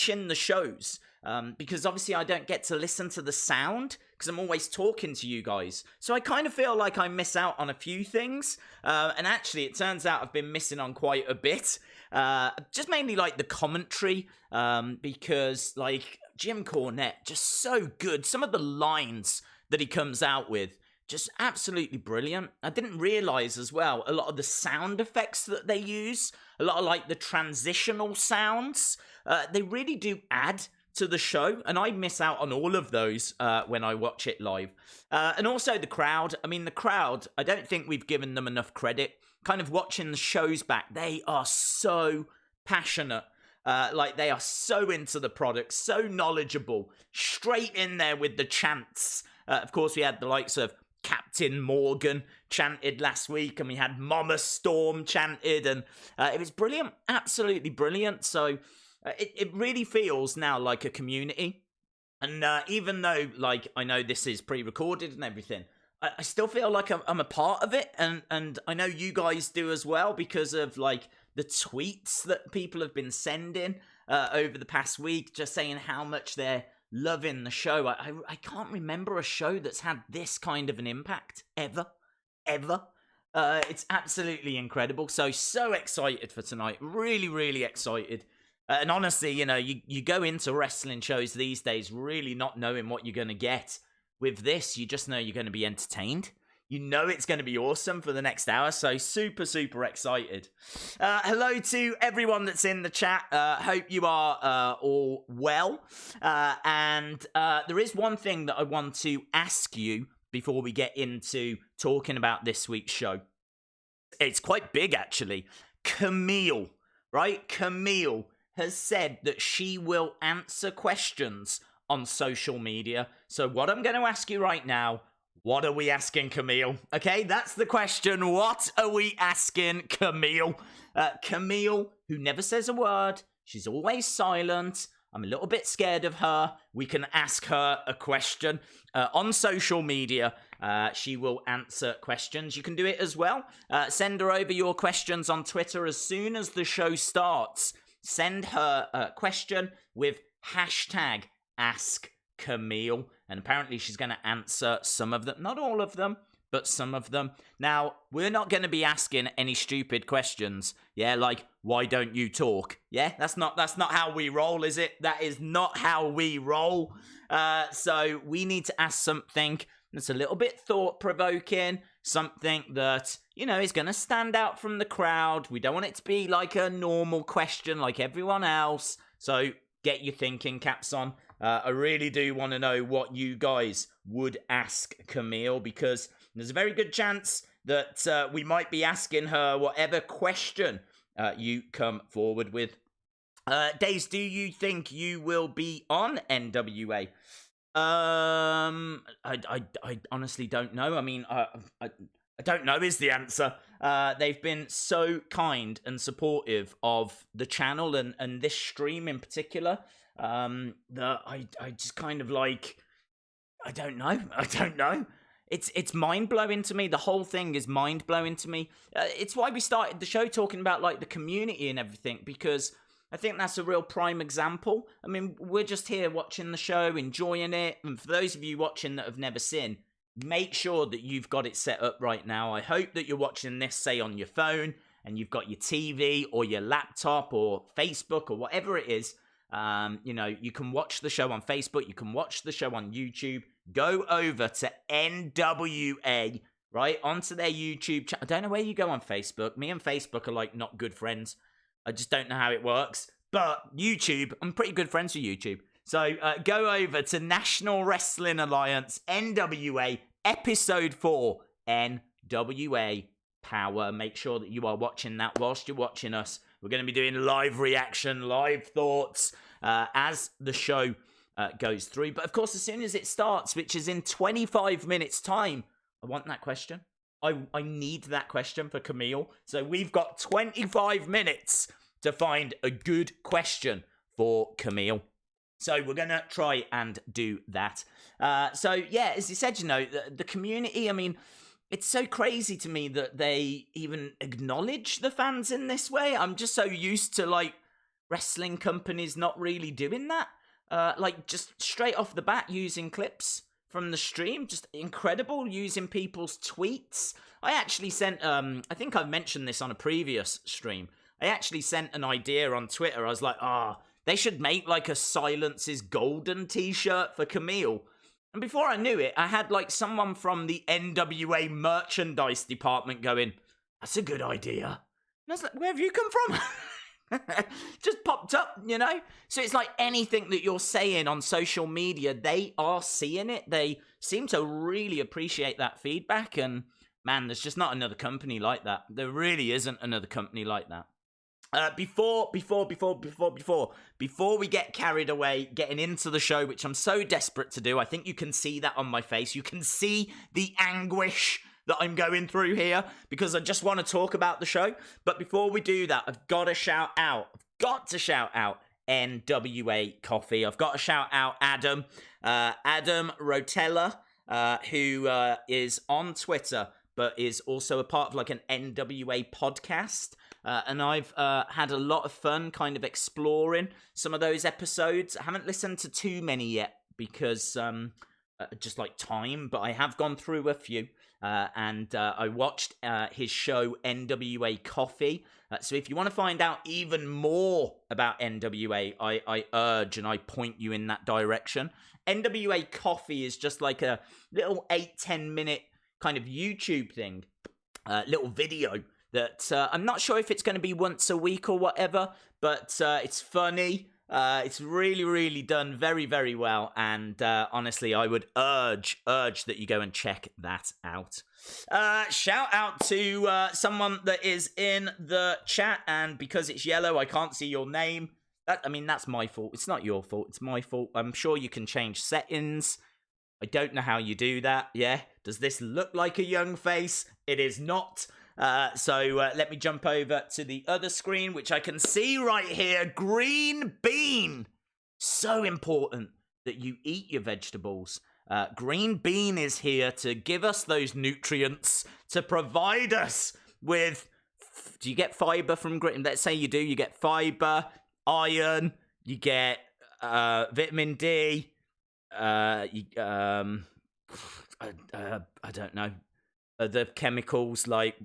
watching the shows, because obviously I don't get to listen to the sound because I'm always talking to you guys. So I kind of feel like I miss out on a few things. And actually, it turns out I've been missing on quite a bit. Just mainly like the commentary, because like Jim Cornette, just so good. Some of the lines that he comes out with, just absolutely brilliant. I didn't realize as well, a lot of the sound effects that they use, a lot of like the transitional sounds, they really do add to the show, and I miss out on all of those when I watch it live. And also the crowd. I mean, the crowd, I don't think we've given them enough credit. Kind of watching the shows back, they are so passionate. Like, they are so into the product, so knowledgeable, straight in there with the chants. Of course, we had the likes of Captain Morgan chanted last week, and we had Mama Storm chanted, and it was brilliant, absolutely brilliant. So it really feels now like a community. And even though, like, I know this is pre-recorded and everything, I still feel like I'm a part of it, and I know you guys do as well, because of like the tweets that people have been sending over the past week, just saying how much they're loving the show. I can't remember a show that's had this kind of an impact ever. It's absolutely incredible. So excited for tonight. Really excited. And honestly, you know, you go into wrestling shows these days really not knowing what you're going to get. With this, you just know you're going to be entertained. You know it's going to be awesome for the next hour, so super excited. Hello to everyone that's in the chat. Hope you are all well. And there is one thing that I want to ask you before we get into talking about this week's show. It's quite big, actually. Camille, right? Camille has said that she will answer questions on social media. So what I'm going to ask you right now, what are we asking Camille? Okay, that's the question. What are we asking Camille? Camille, who never says a word. She's always silent. I'm a little bit scared of her. We can ask her a question on social media. She will answer questions. You can do it as well. Send her over your questions on Twitter as soon as the show starts. Send her a question with hashtag Ask Camille, and apparently she's going to answer some of them. Not all of them, but some of them. Now, we're not going to be asking any stupid questions. Yeah, like, why don't you talk? Yeah, that's not how we roll, is it? That is not how we roll. So we need to ask something that's a little bit thought-provoking, something that, you know, is going to stand out from the crowd. We don't want it to be like a normal question like everyone else. So get your thinking caps on. I really do want to know what you guys would ask Camille, because there's a very good chance that we might be asking her whatever question you come forward with. Days, do you think you will be on NWA? I honestly don't know. I mean, I don't know is the answer. They've been so kind and supportive of the channel and this stream in particular. That I just kind of like, I don't know. It's mind-blowing to me. The whole thing is mind-blowing to me. It's why we started the show talking about like the community and everything, because I think that's a real prime example. I mean, we're just here watching the show, enjoying it. And for those of you watching that have never seen, make sure that you've got it set up right now. I hope that you're watching this, say, on your phone, and you've got your TV or your laptop or Facebook or whatever it is. You know, you can watch the show on Facebook. You can watch the show on YouTube. Go over to NWA, right, onto their YouTube channel. I don't know where you go on Facebook. Me and Facebook are like not good friends. I just don't know how it works. But YouTube, I'm pretty good friends with YouTube. So go over to National Wrestling Alliance, NWA, Episode 4, NWA Power. Make sure that you are watching that whilst you're watching us. We're going to be doing live reaction, live thoughts as the show goes through. But of course, as soon as it starts, which is in 25 minutes' time, I want that question. I need that question for Camille. So we've got 25 minutes to find a good question for Camille. So we're going to try and do that. So yeah, as you said, you know, the community, I mean, it's so crazy to me that they even acknowledge the fans in this way. I'm just so used to, like, wrestling companies not really doing that. Like, just straight off the bat, using clips from the stream. Just incredible, using people's tweets. I actually sent, I think I've mentioned this on a previous stream. I actually sent an idea on Twitter. I was like, they should make like a Silence is Golden t-shirt for Camille. And before I knew it, I had like someone from the NWA merchandise department going, that's a good idea. And I was like, where have you come from? Just popped up, you know? So it's like anything that you're saying on social media, they are seeing it. They seem to really appreciate that feedback. And man, there's just not another company like that. There really isn't another company like that. Before we get carried away, getting into the show, which I'm so desperate to do, I think you can see that on my face. You can see the anguish that I'm going through here because I just want to talk about the show. But before we do that, I've got to shout out NWA Coffee. I've got to shout out Adam Rotella, who is on Twitter, but is also a part of like an NWA podcast. And I've had a lot of fun kind of exploring some of those episodes. I haven't listened to too many yet because just like time, but I have gone through a few. And I watched his show NWA Coffee. So if you want to find out even more about NWA, I urge and I point you in that direction. NWA Coffee is just like a little 8-10 minute kind of YouTube thing, little video that I'm not sure if it's going to be once a week or whatever, but it's funny. It's really, really done very, very well. And honestly, I would urge that you go and check that out. Shout out to someone that is in the chat. And because it's yellow, I can't see your name. That's my fault. It's not your fault. It's my fault. I'm sure you can change settings. I don't know how you do that. Yeah. Does this look like a young face? It is not. So let me jump over to the other screen, which I can see right here. Green bean. So important that you eat your vegetables. Green bean is here to give us those nutrients, to provide us with... Do you get fiber from green? Let's say you do. You get fiber, iron, you get vitamin D. I don't know. The chemicals like...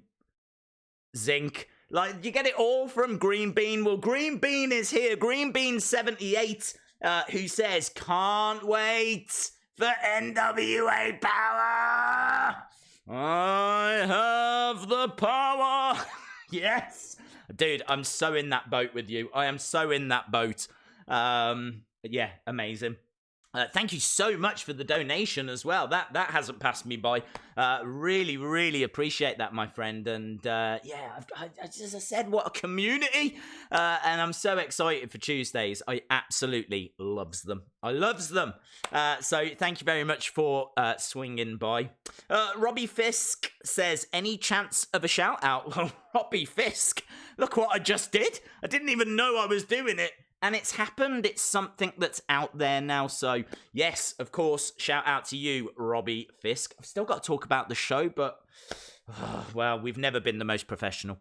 zinc, like you get it all from Green Bean. Well, Green Bean is here. Green Bean 78, who says, can't wait for NWA Power. I have the power. Yes, dude, I'm so in that boat with you. I am so in that boat. Yeah, amazing. Thank you so much for the donation as well. That hasn't passed me by. Really, really appreciate that, my friend. And yeah, as I said, what a community. And I'm so excited for Tuesdays. I absolutely loves them. I loves them. So thank you very much for swinging by. Robbie Fisk says, any chance of a shout out? Well, Robbie Fisk, look what I just did. I didn't even know I was doing it. And it's happened. It's something that's out there now. So, yes, of course, shout out to you, Robbie Fisk. I've still got to talk about the show, but, well, we've never been the most professional.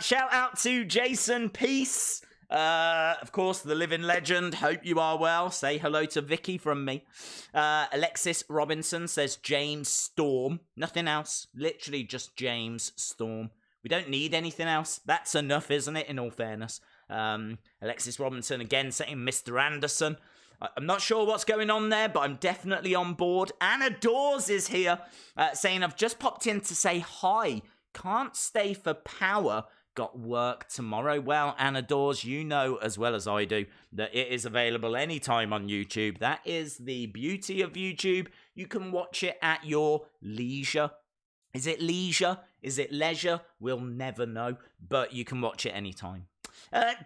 Shout out to Jason Peace. Of course, the living legend. Hope you are well. Say hello to Vicky from me. Alexis Robinson says James Storm. Nothing else. Literally just James Storm. We don't need anything else. That's enough, isn't it, in all fairness? Alexis Robinson again saying Mr. Anderson. I'm not sure what's going on there, but I'm definitely on board. Anna Dawes is here saying, I've just popped in to say hi. Can't stay for power. Got work tomorrow. Well, Anna Dawes, you know as well as I do that it is available anytime on YouTube. That is the beauty of YouTube. You can watch it at your leisure. Is it leisure? Is it leisure? We'll never know, but you can watch it anytime.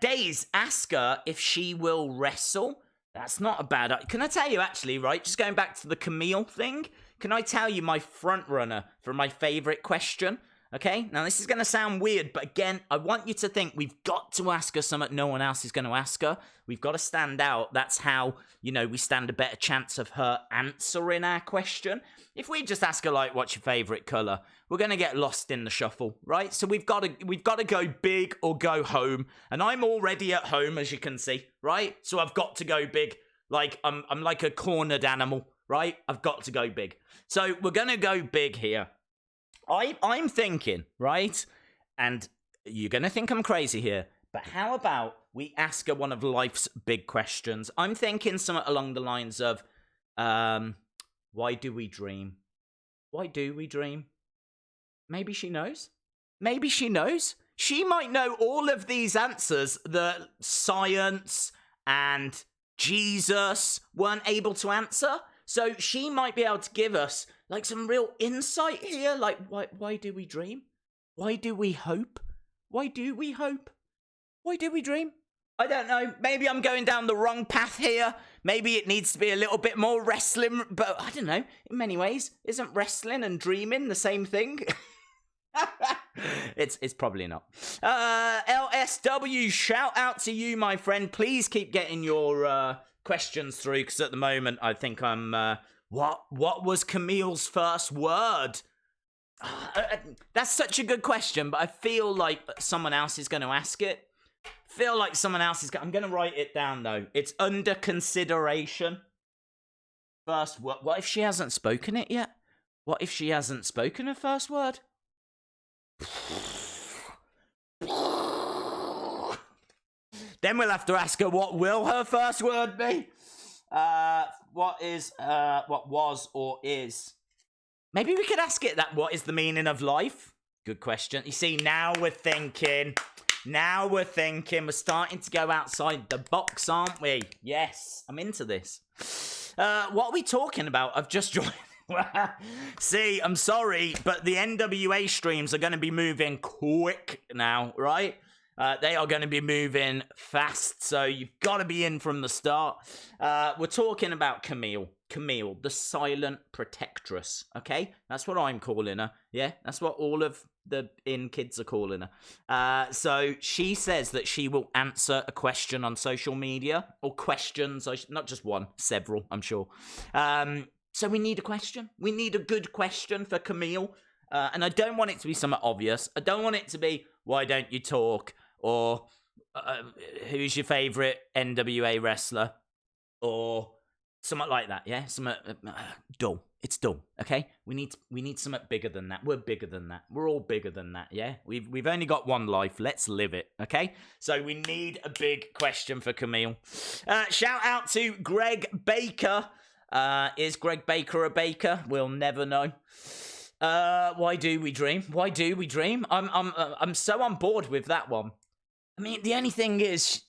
Days, ask her if she will wrestle. That's not a bad idea. Can I tell you, actually, right, just going back to the Camille thing, can I tell you my front runner for my favourite question? Okay, now this is going to sound weird, but again, I want you to think we've got to ask her something no one else is going to ask her. We've got to stand out. That's how, we stand a better chance of her answering our question. If we just ask her, like, what's your favourite colour, we're going to get lost in the shuffle, right? So we've got to go big or go home. And I'm already at home, as you can see, right? So I've got to go big. Like, I'm like a cornered animal, right? I've got to go big. So we're going to go big here. I'm thinking, right, and you're going to think I'm crazy here, but how about we ask her one of life's big questions? I'm thinking something along the lines of, why do we dream? Why do we dream? Maybe she knows. Maybe she knows. She might know all of these answers that science and Jesus weren't able to answer. So she might be able to give us like some real insight here. Like, why do we dream? Why do we hope? Why do we hope? Why do we dream? I don't know. Maybe I'm going down the wrong path here. Maybe it needs to be a little bit more wrestling. But I don't know. In many ways, isn't wrestling and dreaming the same thing? It's probably not. LSW, shout out to you, my friend. Please keep getting your questions through, because at the moment I think I'm what was Camille's first word? That's such a good question, but I feel like someone else is going to ask it. I'm going to write it down though. It's under consideration. First word. What if she hasn't spoken it yet? What if she hasn't spoken her first word? Then we'll have to ask her, what will her first word be? What was or is? Maybe we could ask it that, what is the meaning of life? Good question. You see, now we're thinking. We're starting to go outside the box, aren't we? Yes, I'm into this. What are we talking about? I've just joined. See, I'm sorry, but the NWA streams are going to be moving quick now, right? They are going to be moving fast, so you've got to be in from the start. We're talking about Camille, the silent protectress, okay? That's what I'm calling her, yeah? That's what all of the kids are calling her. So she says that she will answer a question on social media, or questions, not just one, several, I'm sure. So we need a question. We need a good question for Camille. And I don't want it to be something obvious. I don't want it to be, why don't you talk? Or who's your favourite NWA wrestler? Or something like that, yeah? Something dull. It's dull, okay? We need something bigger than that. We're bigger than that. We're all bigger than that, yeah? We've only got one life. Let's live it, okay? So we need a big question for Camille. Shout out to Greg Baker. Is Greg Baker a baker? We'll never know. Why do we dream? Why do we dream? I'm so on board with that one. I mean, the only thing is,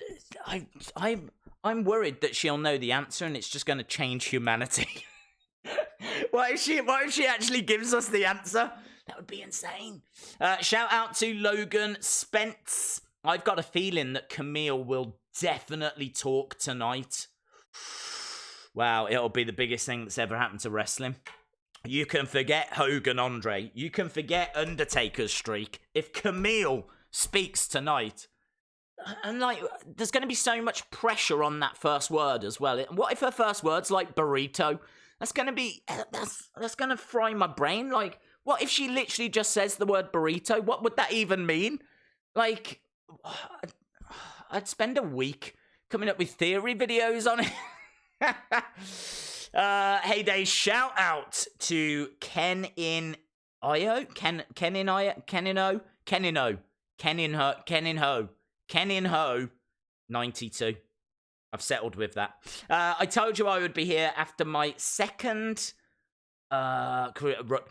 I'm worried that she'll know the answer and it's just going to change humanity. What if she actually gives us the answer? That would be insane. Shout out to Logan Spence. I've got a feeling that Camille will definitely talk tonight. Wow, it'll be the biggest thing that's ever happened to wrestling. You can forget Hogan Andre. You can forget Undertaker's streak. If Camille speaks tonight, and like, there's going to be so much pressure on that first word as well. What if her first word's like burrito? That's going to be, that's going to fry my brain. Like, what if she literally just says the word burrito? What would that even mean? Like, I'd spend a week coming up with theory videos on it. Hey Dave, shout out to Ken in Ho, Ken in Ho 92. I've settled with that. I told you I would be here after my second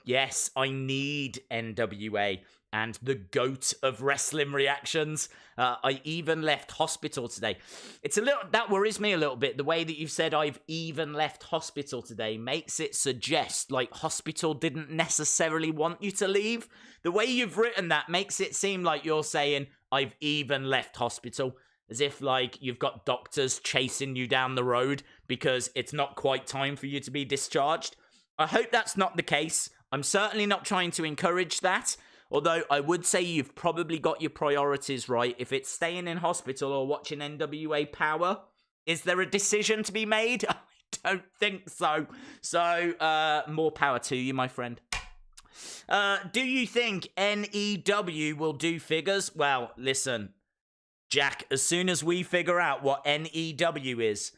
yes, I need NWA and the GOAT of wrestling reactions. I even left hospital today. That worries me a little bit. The way that you've said I've even left hospital today makes it suggest like hospital didn't necessarily want you to leave. The way you've written that makes it seem like you're saying I've even left hospital, as if like you've got doctors chasing you down the road because it's not quite time for you to be discharged. I hope that's not the case. I'm certainly not trying to encourage that. Although I would say you've probably got your priorities right. If it's staying in hospital or watching NWA Power, is there a decision to be made? I don't think so. So, more power to you, my friend. Do you think NEW will do figures? Well, listen, Jack, as soon as we figure out what NEW is,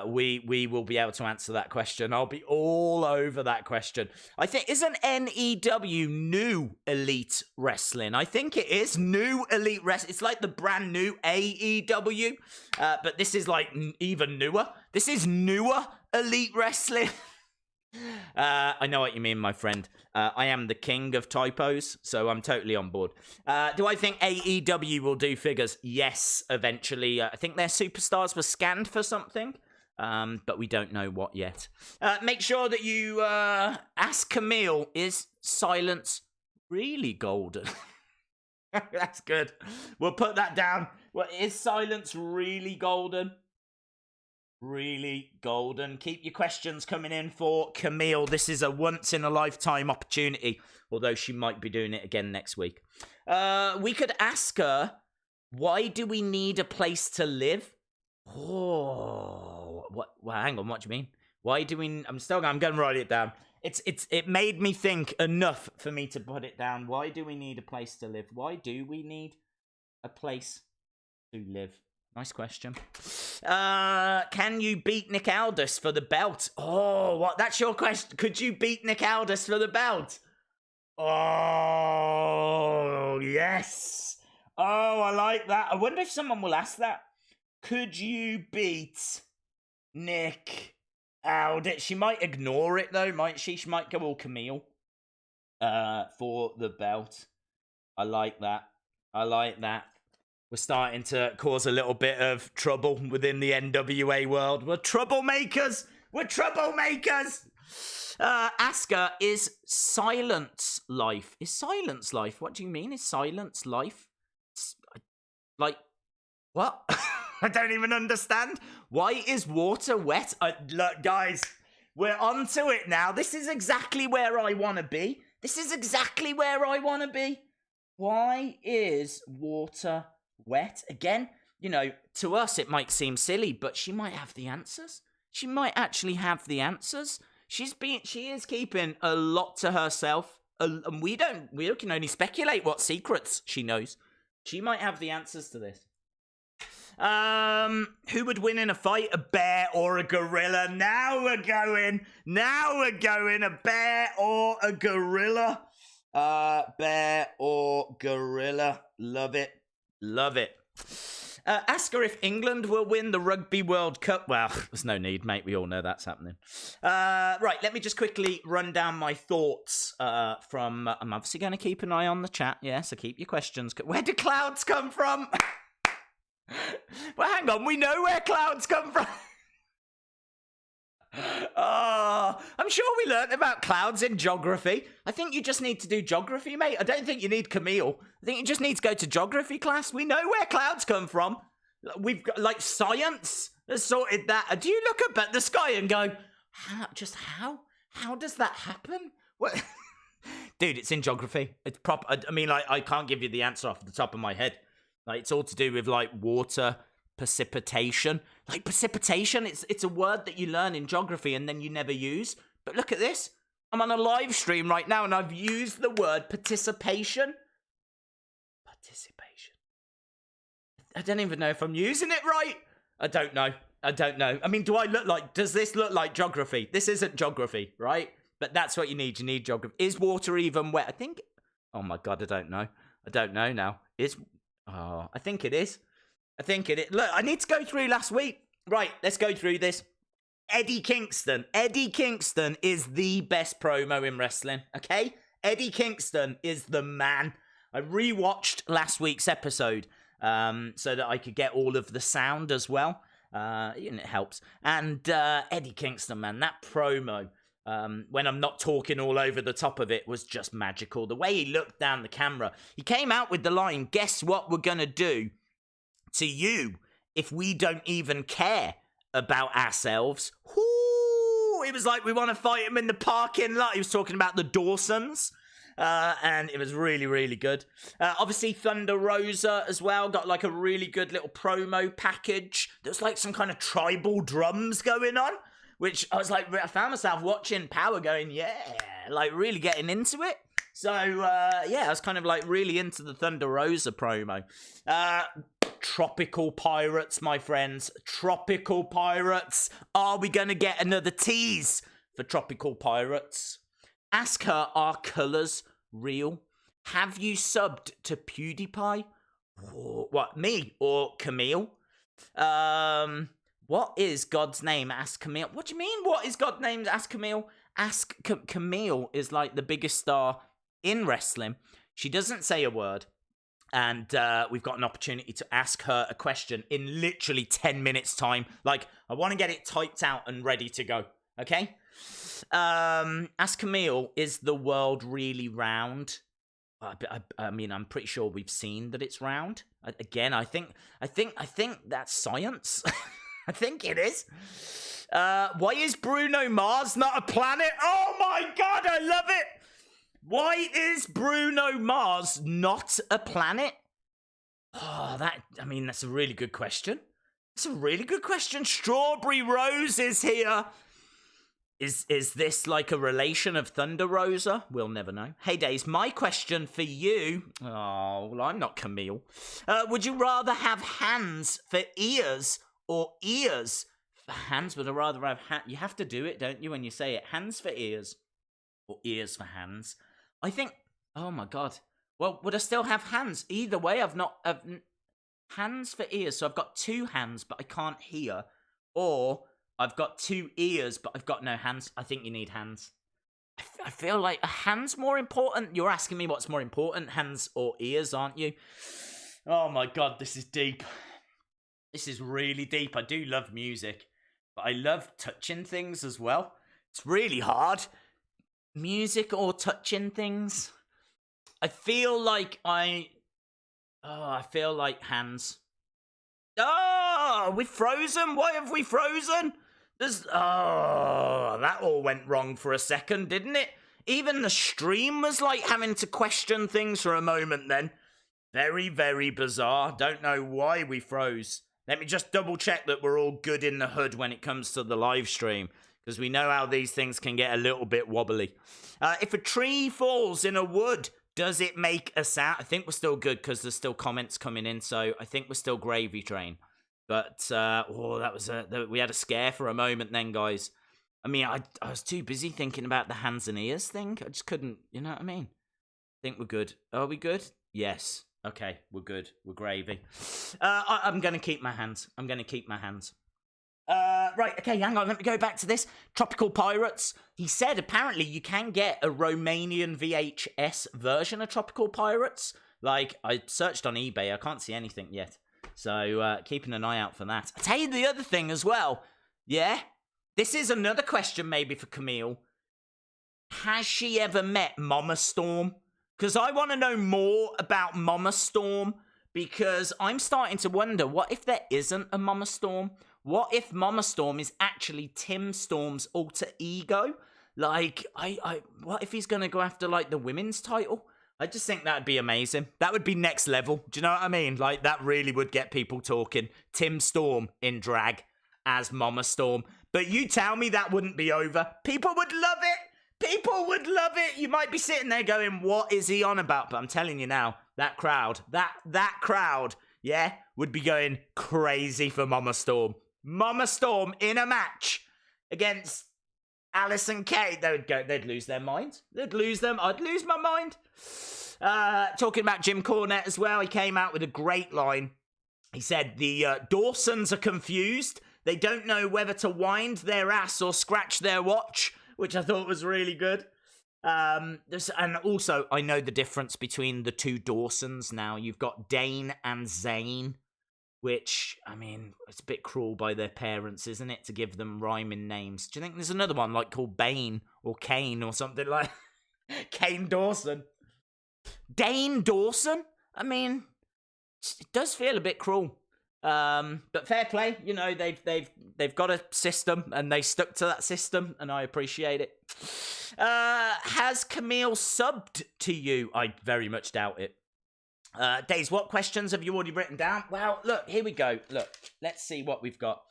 we will be able to answer that question. I'll be all over that question. I think, isn't NEW New Elite Wrestling? I think it is New Elite Wrestling. It's like the brand new AEW, but this is like even newer. This is newer Elite Wrestling. I know what you mean, my friend. I am the king of typos, so I'm totally on board. Do I think AEW will do figures? Yes, eventually. I think their superstars were scanned for something, but we don't know what yet. Make sure that you ask Camille, is silence really golden? That's good. We'll put that down. Well, is silence really golden? Really golden. Keep your questions coming in for Camille. This is a once-in-a-lifetime opportunity, although she might be doing it again next week. We could ask her, why do we need a place to live? Oh, what? Well, hang on, what do you mean? Why do we... I'm going to write it down. It made me think enough for me to put it down. Why do we need a place to live? Why do we need a place to live? Nice question. Can you beat Nick Aldis for the belt? Oh, what? That's your question. Could you beat Nick Aldis for the belt? Oh, yes. Oh, I like that. I wonder if someone will ask that. Could you beat Nick Aldis? She might ignore it, though, might she? She might go all Camille for the belt. I like that. I like that. We're starting to cause a little bit of trouble within the NWA world. We're troublemakers. We're troublemakers. Ask her, is silence life? Is silence life? What do you mean? Is silence life? Like, what? I don't even understand. Why is water wet? Look, guys, we're on to it now. This is exactly where I want to be. This is exactly where I want to be. Why is water wet? Again, you know, to us it might seem silly, but she might have the answers. She might actually have the answers. She is keeping a lot to herself, and we can only speculate what secrets she knows. She might have the answers to this. Who would win in a fight, a bear or a gorilla? Now we're going. A bear or a gorilla? Bear or gorilla? Love it. Love it. Ask her if England will win the Rugby World Cup. Well, there's no need, mate. We all know that's happening. Right, let me just quickly run down my thoughts from... I'm obviously going to keep an eye on the chat, yeah, so keep your questions. Where do clouds come from? Well, hang on, we know where clouds come from. Oh, I'm sure we learnt about clouds in geography. I think you just need to do geography, mate. I don't think you need Camille. I think you just need to go to geography class. We know where clouds come from. We've got, like, science has sorted that. Do you look up at the sky and go, how does that happen? What? Dude, it's in geography. It's proper. I mean, like, I can't give you the answer off the top of my head. Like, it's all to do with, like, water, precipitation. Like, precipitation, it's a word that you learn in geography and then you never use. But look at this. I'm on a live stream right now and I've used the word participation. Participation. I don't even know if I'm using it right. I don't know. I mean, does this look like geography? This isn't geography, right? But that's what you need. You need geography. Is water even wet? I think, oh my God, I don't know. I don't know now. I think it is. Look, I need to go through last week. Right, let's go through this. Eddie Kingston. Eddie Kingston is the best promo in wrestling, okay? Eddie Kingston is the man. I rewatched last week's episode so that I could get all of the sound as well. It helps. And Eddie Kingston, man, that promo, when I'm not talking all over the top of it, was just magical. The way he looked down the camera. He came out with the line, guess what we're going to do to you if we don't even care about ourselves. Whoo! It was like we want to fight him in the parking lot. He was talking about the Dawsons. And it was really, really good. Obviously, Thunder Rosa as well got like a really good little promo package. There's like some kind of tribal drums going on, which I was like, I found myself watching Power going, yeah, like really getting into it. So, yeah, I was kind of like really into the Thunder Rosa promo. Tropical Pirates, my friends. Tropical Pirates. Are we going to get another tease for Tropical Pirates? Ask her, are colours real? Have you subbed to PewDiePie? What, me or Camille? What is God's name? Ask Camille. What do you mean, what is God's name? Ask Camille. Ask Camille is like the biggest star in wrestling. She doesn't say a word. And we've got an opportunity to ask her a question in literally 10 minutes' time. Like, I want to get it typed out and ready to go. Okay? Ask Camille, is the world really round? I mean, I'm pretty sure we've seen that it's round. Again, I think that's science. I think it is. Why is Bruno Mars not a planet? Oh my God, I love it. Why is Bruno Mars not a planet? Oh, that's a really good question. It's a really good question. Strawberry Rose is here. Is this like a relation of Thunder Rosa? We'll never know. Hey, Days, my question for you... Oh, well, I'm not Camille. Would you rather have hands for ears or ears for hands? Would I rather have... You have to do it, don't you, when you say it? Hands for ears or ears for hands? I think... Oh, my God. Well, would I still have hands? Either way, I've not... hands for ears, so I've got two hands, but I can't hear. Or... I've got two ears, but I've got no hands. I think you need hands. I feel like a hand's more important. You're asking me what's more important, hands or ears, aren't you? Oh my God, this is deep. This is really deep. I do love music, but I love touching things as well. It's really hard. Music or touching things? I feel like I feel like hands. Oh, we've frozen? Why have we frozen? That all went wrong for a second, didn't it? Even the stream was like having to question things for a moment then. Very, very bizarre. Don't know why we froze. Let me just double check that we're all good in the hood when it comes to the live stream, because we know how these things can get a little bit wobbly. If a tree falls in a wood, does it make a sound? I think we're still good because there's still comments coming in, so I think we're still gravy train. But, we had a scare for a moment then, guys. I mean, I was too busy thinking about the hands and ears thing. I just couldn't, you know what I mean? I think we're good. Are we good? Yes. Okay, we're good. We're gravy. I'm going to keep my hands. Right, okay, hang on, let me go back to this. Tropical Pirates. He said apparently you can get a Romanian VHS version of Tropical Pirates. Like, I searched on eBay, I can't see anything yet. So, keeping an eye out for that. I'll tell you the other thing as well. Yeah? This is another question maybe for Camille. Has she ever met Mama Storm? Because I want to know more about Mama Storm. Because I'm starting to wonder, what if there isn't a Mama Storm? What if Mama Storm is actually Tim Storm's alter ego? Like, what if he's going to go after, like, the women's title? I just think that'd be amazing. That would be next level. Do you know what I mean? Like, that really would get people talking. Tim Storm in drag as Mama Storm. But you tell me that wouldn't be over. People would love it. People would love it. You might be sitting there going, what is he on about? But I'm telling you now, that crowd, that crowd, yeah, would be going crazy for Mama Storm. Mama Storm in a match against Allysin Kay. They'd lose their mind. I'd lose my mind. Talking about Jim Cornette as well, he came out with a great line. He said, the Dawsons are confused. They don't know whether to wind their ass or scratch their watch, which I thought was really good. And also, I know the difference between the two Dawsons now. You've got Dane and Zane, which, I mean, it's a bit cruel by their parents, isn't it, to give them rhyming names. Do you think there's another one, like, called Bane or Kane or something like Kane Dawson? Dane Dawson? I mean, it does feel a bit cruel. But fair play, you know, they've got a system and they stuck to that system, and I appreciate it. Has Camille subbed to you? I very much doubt it. Days, what questions have you already written down? Well, look, here we go. Look, let's see what we've got.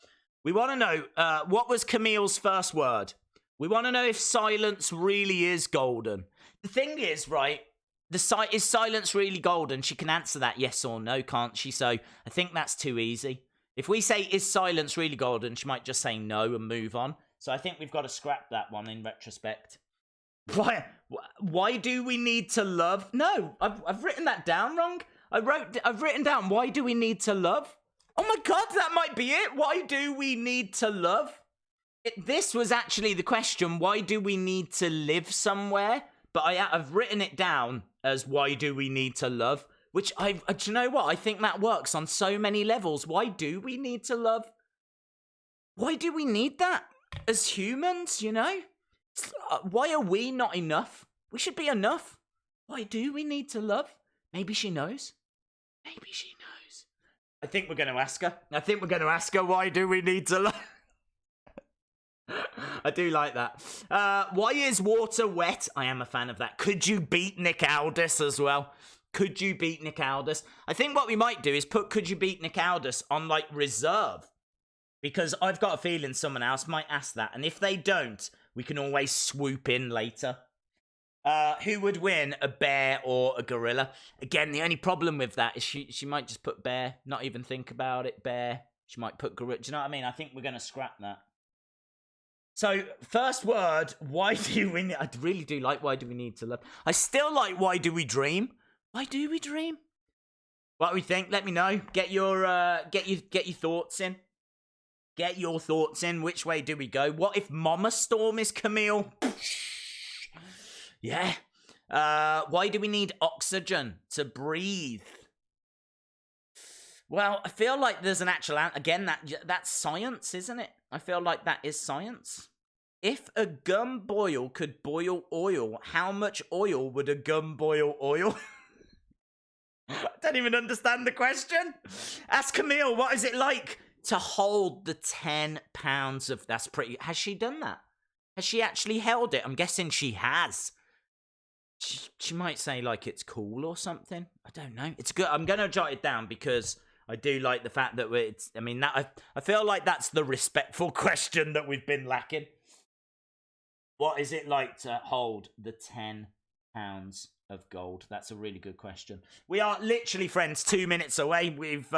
We want to know, what was Camille's first word? We want to know if silence really is golden. The thing is, right, is silence really golden? She can answer that yes or no, can't she? So I think that's too easy. If we say, is silence really golden, she might just say no and move on. So I think we've got to scrap that one in retrospect. Why do we need to love? No, I've written that down wrong. I've written down, why do we need to love? Oh my God, that might be it. Why do we need to love? This was actually the question. Why do we need to live somewhere? But I've written it down as why do we need to love? Which do you know what? I think that works on so many levels. Why do we need to love? Why do we need that as humans, you know? Why are we not enough? We should be enough. Why do we need to love? Maybe she knows. Maybe she knows. I think we're going to ask her. I think we're going to ask her, why do we need to love? I do like that. Why is water wet? I am a fan of that. Could you beat Nick Aldis as well? Could you beat Nick Aldis? I think what we might do is put could you beat Nick Aldis on, like, reserve. Because I've got a feeling someone else might ask that. And if they don't, we can always swoop in later. Who would win, a bear or a gorilla? Again, the only problem with that is she might just put bear, not even think about it, bear. She might put gorilla. Do you know what I mean? I think we're going to scrap that. So, first word, why do we need... I really do like why do we need to love. I still like why do we dream? Why do we dream? What do we think? Let me know. Get your thoughts in. Get your thoughts in. Which way do we go? What if Mama Storm is Camille? Yeah. Why do we need oxygen to breathe? Well, I feel like there's an actual... Again, that's science, isn't it? I feel like that is science. If a gum boil could boil oil, how much oil would a gum boil oil? I don't even understand the question. Ask Camille, what is it like to hold the 10 pounds of... That's pretty... Has she done that? Has she actually held it? I'm guessing she has. She might say, like, it's cool or something. I don't know. It's good. I'm going to jot it down because I do like the fact that it's... I mean, I feel like that's the respectful question that we've been lacking. What is it like to hold the 10 pounds of gold? That's a really good question. We are literally, friends, 2 minutes away. We've...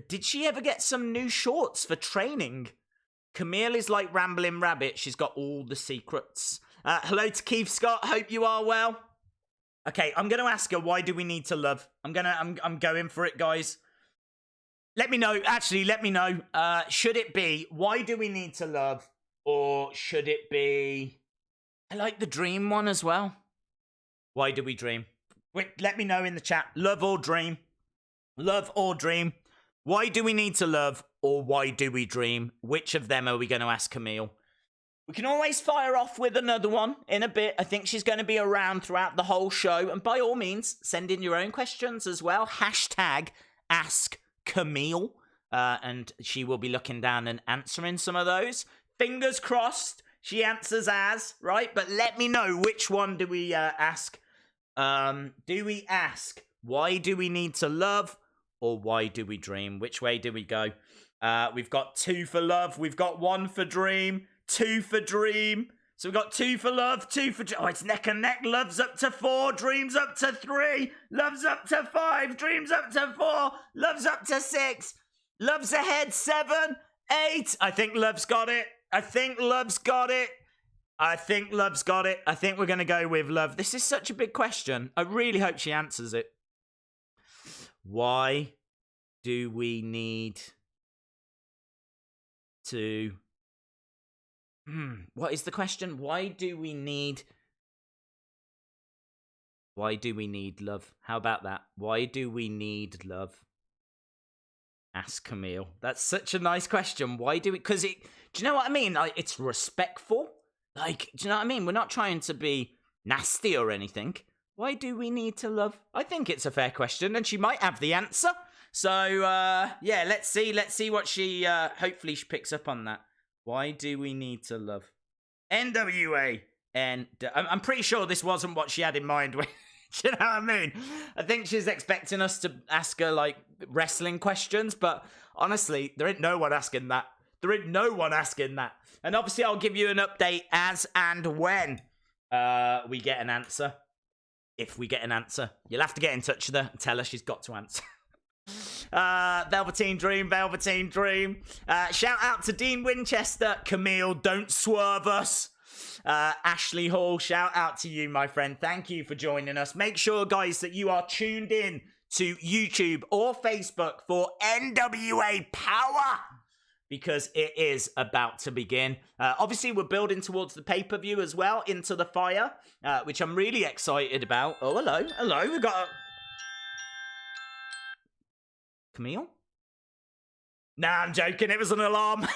Did she ever get some new shorts for training? Camille is like Rambling Rabbit. She's got all the secrets. Hello to Keith Scott. Hope you are well. Okay, I'm going to ask her, why do we need to love? I'm going for it, guys. Let me know. Actually, let me know. Should it be, why do we need to love? Or should it be... I like the dream one as well. Why do we dream? Wait, let me know in the chat. Love or dream? Love or dream? Why do we need to love? Or why do we dream? Which of them are we going to ask Camille? We can always fire off with another one in a bit. I think she's going to be around throughout the whole show. And by all means, send in your own questions as well. Hashtag Ask Camille. And she will be looking down and answering some of those. Fingers crossed she answers as, right? But let me know, which one do we ask? Do we ask, why do we need to love? Or why do we dream? Which way do we go? We've got 2 for love. We've got 1 for dream. 2 for dream. So we've got 2 for love, 2 for... Oh, it's neck and neck. Love's up to 4. Dream's up to 3. Love's up to 5. Dream's up to 4. Love's up to 6. Love's ahead 7, 8. I think love's got it. I think love's got it. I think love's got it. I think we're going to go with love. This is such a big question. I really hope she answers it. Why do we need to... What is the question? Why do we need love? How about that? Why do we need love? Ask Camille. That's such a nice question. Why do we... Because it... Do you know what I mean? Like, it's respectful. Like, do you know what I mean? We're not trying to be nasty or anything. Why do we need to love? I think it's a fair question, and she might have the answer. So, yeah, let's see what she, hopefully she picks up on that. Why do we need to love NWA? And I'm pretty sure this wasn't what she had in mind. Do you know what I mean? I think she's expecting us to ask her, like, wrestling questions, but honestly, there ain't no one asking that. There ain't no one asking that. And obviously, I'll give you an update as and when we get an answer. If we get an answer. You'll have to get in touch with her and tell her she's got to answer. Velveteen Dream. Shout out to Dean Winchester. Camille, don't swerve us. Ashley Hall, shout out to you, my friend. Thank you for joining us. Make sure, guys, that you are tuned in to YouTube or Facebook for NWA Power, because it is about to begin. Obviously, we're building towards the pay-per-view as well, Into the Fire, which I'm really excited about. Oh, hello. We've got a... Camille? Nah, I'm joking. It was an alarm.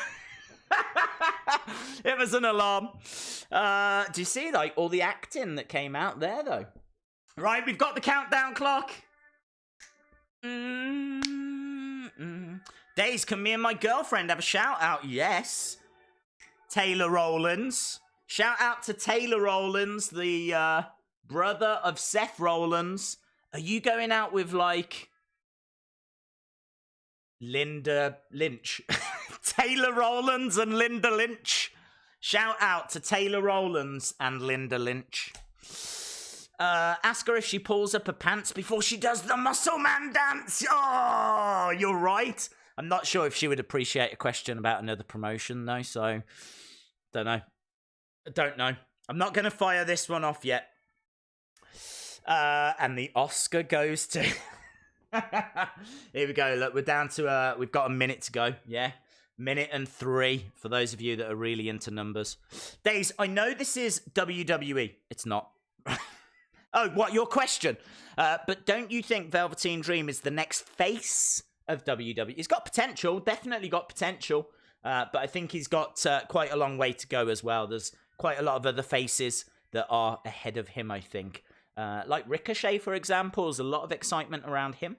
It was an alarm. Do you see, like, all the acting that came out there, though? Right, we've got the countdown clock. Days, can me and my girlfriend have a shout out? Yes. Taylor Rowlands. Shout out to Taylor Rowlands, the brother of Seth Rollins. Are you going out with, like, Linda Lynch? Taylor Rowlands and Linda Lynch. Shout out to Taylor Rowlands and Linda Lynch. Ask her if she pulls up her pants before she does the Muscle Man dance. Oh, you're right. I'm not sure if she would appreciate a question about another promotion, though, so don't know. I don't know. I'm not going to fire this one off yet. And the Oscar goes to... Here we go. Look, we're down to... we've got a minute to go. Yeah. Minute and 3 for those of you that are really into numbers. Days, I know this is WWE. It's not. Oh, what? Your question. But don't you think Velveteen Dream is the next face of WWE? He's got potential. Definitely got potential. But I think he's got quite a long way to go as well. There's quite a lot of other faces that are ahead of him, I think. Like Ricochet, for example. There's a lot of excitement around him.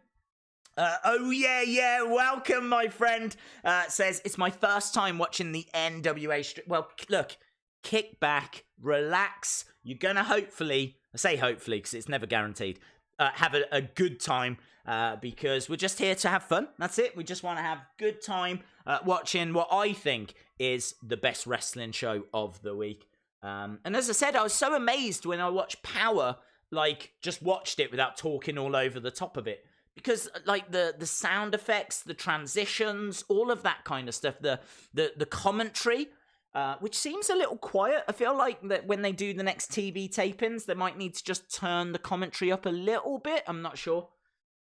Oh, yeah, welcome, my friend. Says, it's my first time watching the NWA Well, look, kick back, relax. You're going to hopefully, I say hopefully because it's never guaranteed, have a good time because we're just here to have fun. That's it. We just want to have good time watching what I think is the best wrestling show of the week. And as I said, I was so amazed when I watched Power, like, just watched it without talking all over the top of it. Because, like, the sound effects, the transitions, all of that kind of stuff, the commentary, which seems a little quiet. I feel like that when they do the next TV tapings, they might need to just turn the commentary up a little bit. I'm not sure.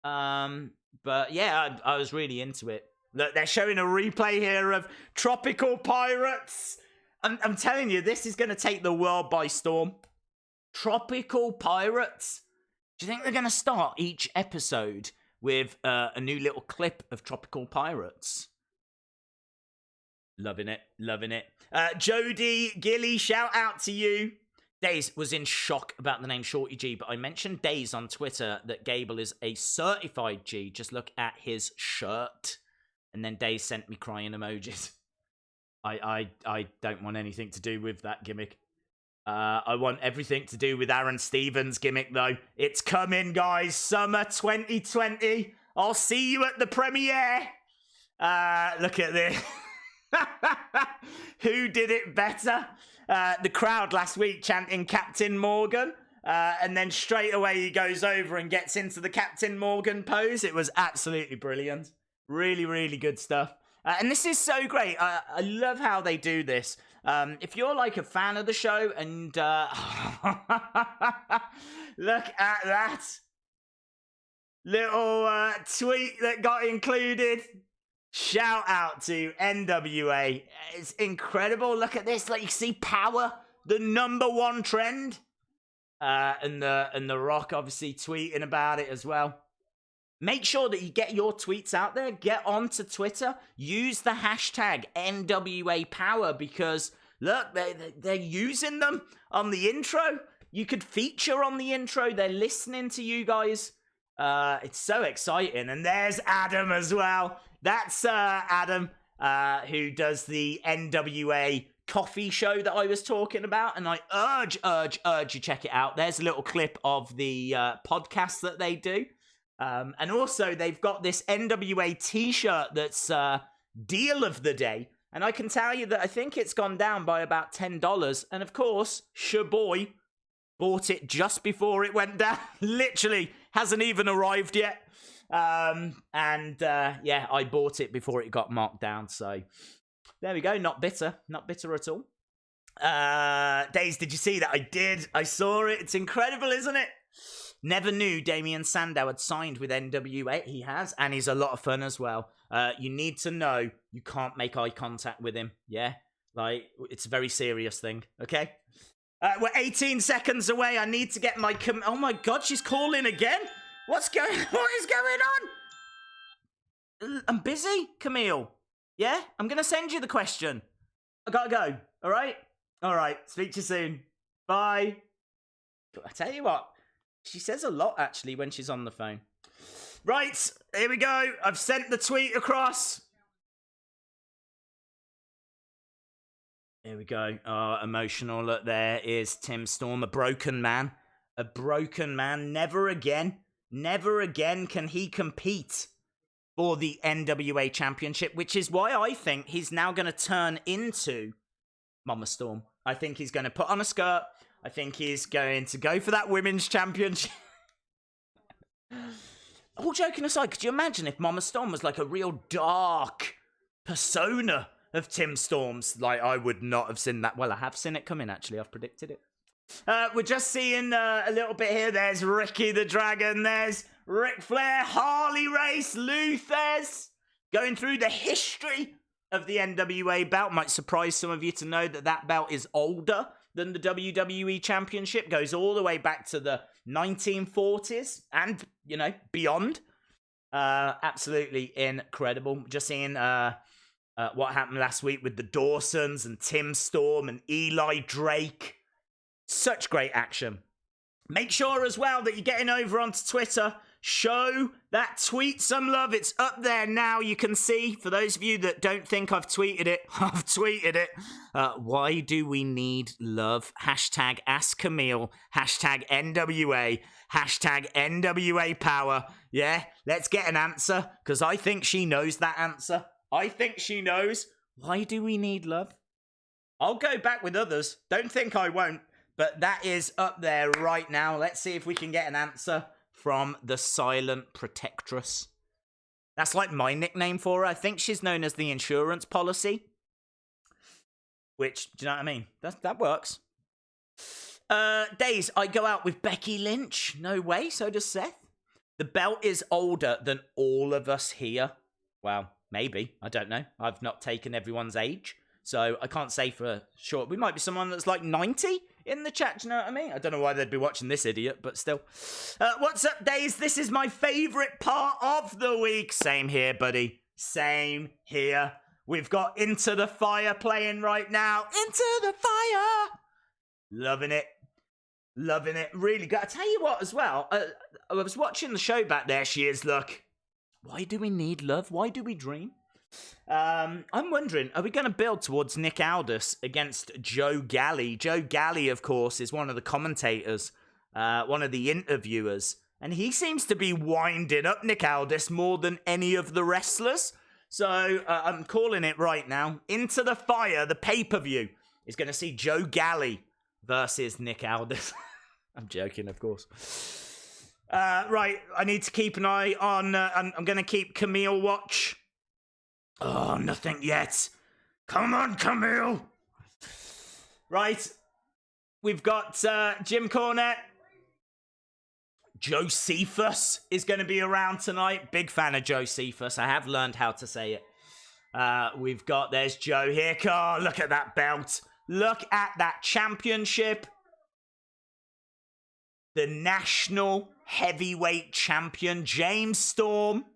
But, yeah, I was really into it. Look, they're showing a replay here of Tropical Pirates. I'm telling you, this is going to take the world by storm. Tropical Pirates. Do you think they're going to start each episode with a new little clip of Tropical Pirates? Loving it. Jody Gilly, shout out to you. Days was in shock about the name Shorty G, but I mentioned Days on Twitter that Gable is a certified G. Just look at his shirt. And then Days sent me crying emojis. I don't want anything to do with that gimmick. I want everything to do with Aron Stevens' gimmick, though. It's coming, guys. Summer 2020. I'll see you at the premiere. Look at this. Who did it better? The crowd last week chanting Captain Morgan. And then straight away he goes over and gets into the Captain Morgan pose. It was absolutely brilliant. Really, really good stuff. And this is so great. I love how they do this. If you're like a fan of the show and look at that little tweet that got included. Shout out to NWA. It's incredible. Look at this. Like, you see Power, the #1 trend. And the Rock obviously tweeting about it as well. Make sure that you get your tweets out there. Get onto Twitter. Use the hashtag NWA Power because, look, they're using them on the intro. You could feature on the intro. They're listening to you guys. It's so exciting. And there's Adam as well. That's Adam, who does the NWA coffee show that I was talking about. And I urge you check it out. There's a little clip of the podcast that they do. And also, they've got this NWA t-shirt that's deal of the day. And I can tell you that I think it's gone down by about $10. And of course, Shaboy bought it just before it went down. Literally hasn't even arrived yet. Yeah, I bought it before it got marked down. So there we go. Not bitter at all. Days, did you see that? I did. I saw it. It's incredible, isn't it? Never knew Damien Sandow had signed with NWA. He has, and he's a lot of fun as well. You need to know you can't make eye contact with him. Yeah, like it's a very serious thing. Okay, we're 18 seconds away. I need to get my. Oh my God, she's calling again. What is going on? I'm busy, Camille. Yeah, I'm gonna send you the question. I gotta go. All right. Speak to you soon. Bye. I tell you what. She says a lot, actually, when she's on the phone. Right, here we go. I've sent the tweet across. Here we go. Oh, emotional. Look, there is Tim Storm, a broken man. A broken man. Never again can he compete for the NWA Championship, which is why I think he's now going to turn into Mama Storm. I think he's going to put on a skirt. I think he's going to go for that women's championship. All joking aside, could you imagine if Mama Storm was like a real dark persona of Tim Storm's? Like, I would not have seen that. Well, I have seen it coming, actually. I've predicted it. We're just seeing a little bit here. There's Ricky the Dragon. There's Ric Flair, Harley Race, Luthez. Going through the history of the NWA belt. Might surprise some of you to know that that belt is older than the WWE Championship. Goes all the way back to the 1940s and, you know, beyond. Absolutely incredible. Just seeing what happened last week with the Dawsons and Tim Storm and Eli Drake. Such great action. Make sure as well that you're getting over onto Twitter. Show that tweet some love. It's up there now. You can see, for those of you that don't think I've tweeted it, I've tweeted it. Why do we need love? Hashtag Ask Camille. Hashtag NWA. Hashtag NWA Power. Yeah, let's get an answer, because I think she knows that answer. I think she knows. Why do we need love? I'll go back with others. Don't think I won't. But that is up there right now. Let's see if we can get an answer from the Silent Protectress. That's like my nickname for her. I think she's known as the insurance policy. Which, do you know what I mean? That works. Days, I go out with Becky Lynch. No way, so does Seth. The belt is older than all of us here. Well, maybe. I don't know. I've not taken everyone's age. So I can't say for sure. We might be someone that's like 90 in the chat, do you know what I mean? I don't know why they'd be watching this idiot, but still. What's up, Days? This is my favourite part of the week. Same here, buddy. Same here. We've got Into the Fire playing right now. Into the Fire! Loving it. Loving it. Really good. I tell you what, as well, I was watching the show back there. She is, look. Why do we need love? Why do we dream? I'm wondering, are we going to build towards Nick Aldis against Joe Galli? Joe Galli, of course, is one of the commentators, one of the interviewers, and he seems to be winding up Nick Aldis more than any of the wrestlers. So I'm calling it right now. Into the Fire, the pay-per-view, is going to see Joe Galli versus Nick Aldis. I'm joking, of course. Right, I need to keep an eye on, I'm going to keep Camille watch. Oh, nothing yet. Come on, Camille. Right. We've got Jim Cornette. Josephus is going to be around tonight. Big fan of Josephus. I have learned how to say it. There's Joe here. Oh, look at that belt. Look at that championship. The national heavyweight champion, James Storm.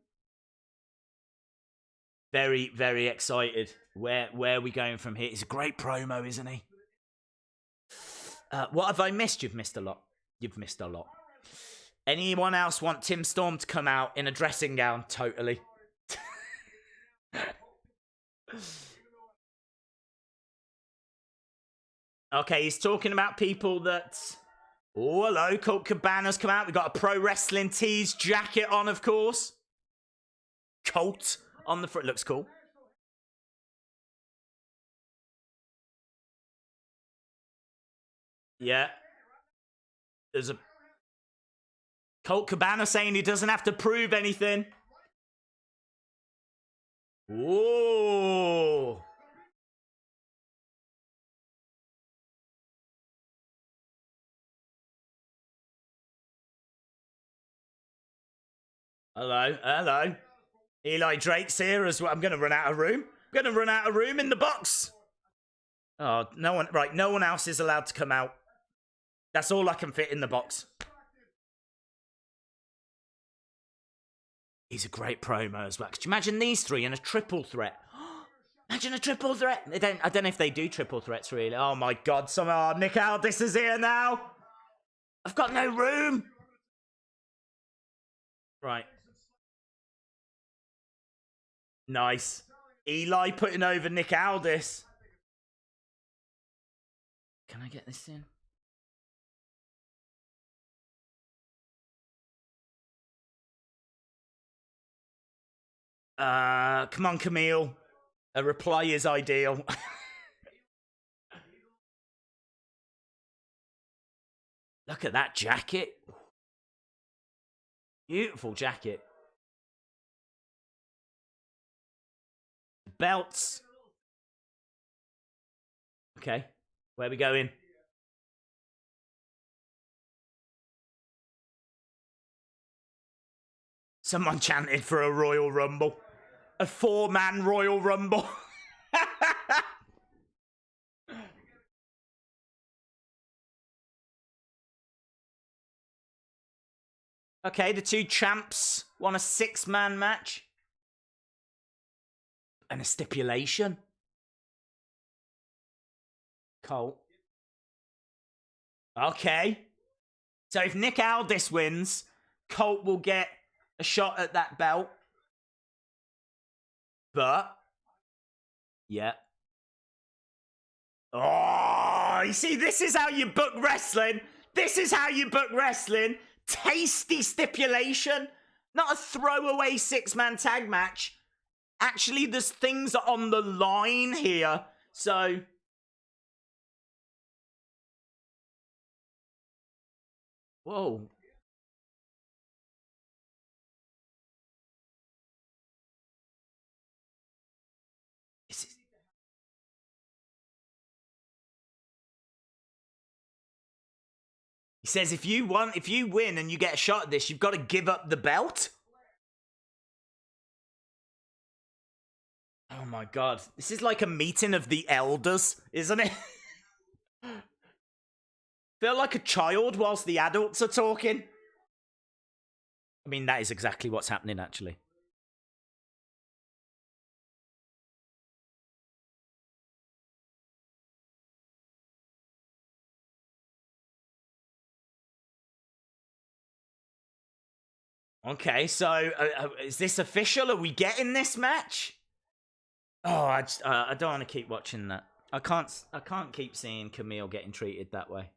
Very, very excited. Where are we going from here? It's a great promo, isn't he? What have I missed? You've missed a lot. You've missed a lot. Anyone else want Tim Storm to come out in a dressing gown? Totally. Okay, he's talking about people that... Oh, hello, Colt Cabana's come out. We've got a Pro Wrestling Tees jacket on, of course. Colt on the front. Looks cool. Yeah. There's a... Colt Cabana saying he doesn't have to prove anything. Whoa. Hello, hello. Eli Drake's here as well. I'm going to run out of room. I'm going to run out of room in the box. Oh, no one... Right, no one else is allowed to come out. That's all I can fit in the box. He's a great promo as well. Could you imagine these three in a triple threat? Imagine a triple threat. I don't know if they do triple threats, really. Oh, my God. Nick Aldis is here now. I've got no room. Right. Nice. Eli putting over Nick Aldis. Can I get this in? Come on, Camille. A reply is ideal. Look at that jacket. Beautiful jacket. Belts. Okay, where are we going? Someone chanted for a Royal Rumble. A 4-man Royal Rumble. Okay, the two champs want a 6-man match. And a stipulation. Colt. Okay. So if Nick Aldis wins, Colt will get a shot at that belt. But, yeah. Oh, you see, this is how you book wrestling. This is how you book wrestling. Tasty stipulation. Not a throwaway 6-man tag match. Actually, there's things on the line here. So... Whoa. He says if you win and you get a shot at this, you've got to give up the belt. Oh my God. This is like a meeting of the elders, isn't it? Feel like a child whilst the adults are talking. I mean, that is exactly what's happening, actually. Okay, so is this official? Are we getting this match? Oh, I don't want to keep watching that. I can't keep seeing Camille getting treated that way.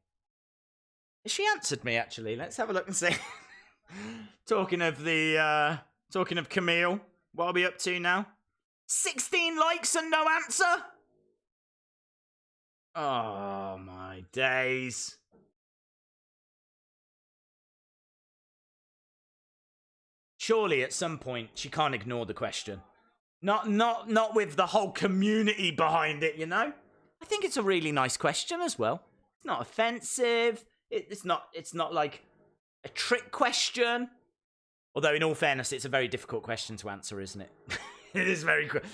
She answered me, actually. Let's have a look and see. Talking of Camille, what are we up to now? 16 likes and no answer? Oh, my days. Surely at some point she can't ignore the question. Not with the whole community behind it, you know? I think it's a really nice question as well. It's not offensive. It's not like a trick question. Although, in all fairness, it's a very difficult question to answer, isn't it? It is very quick.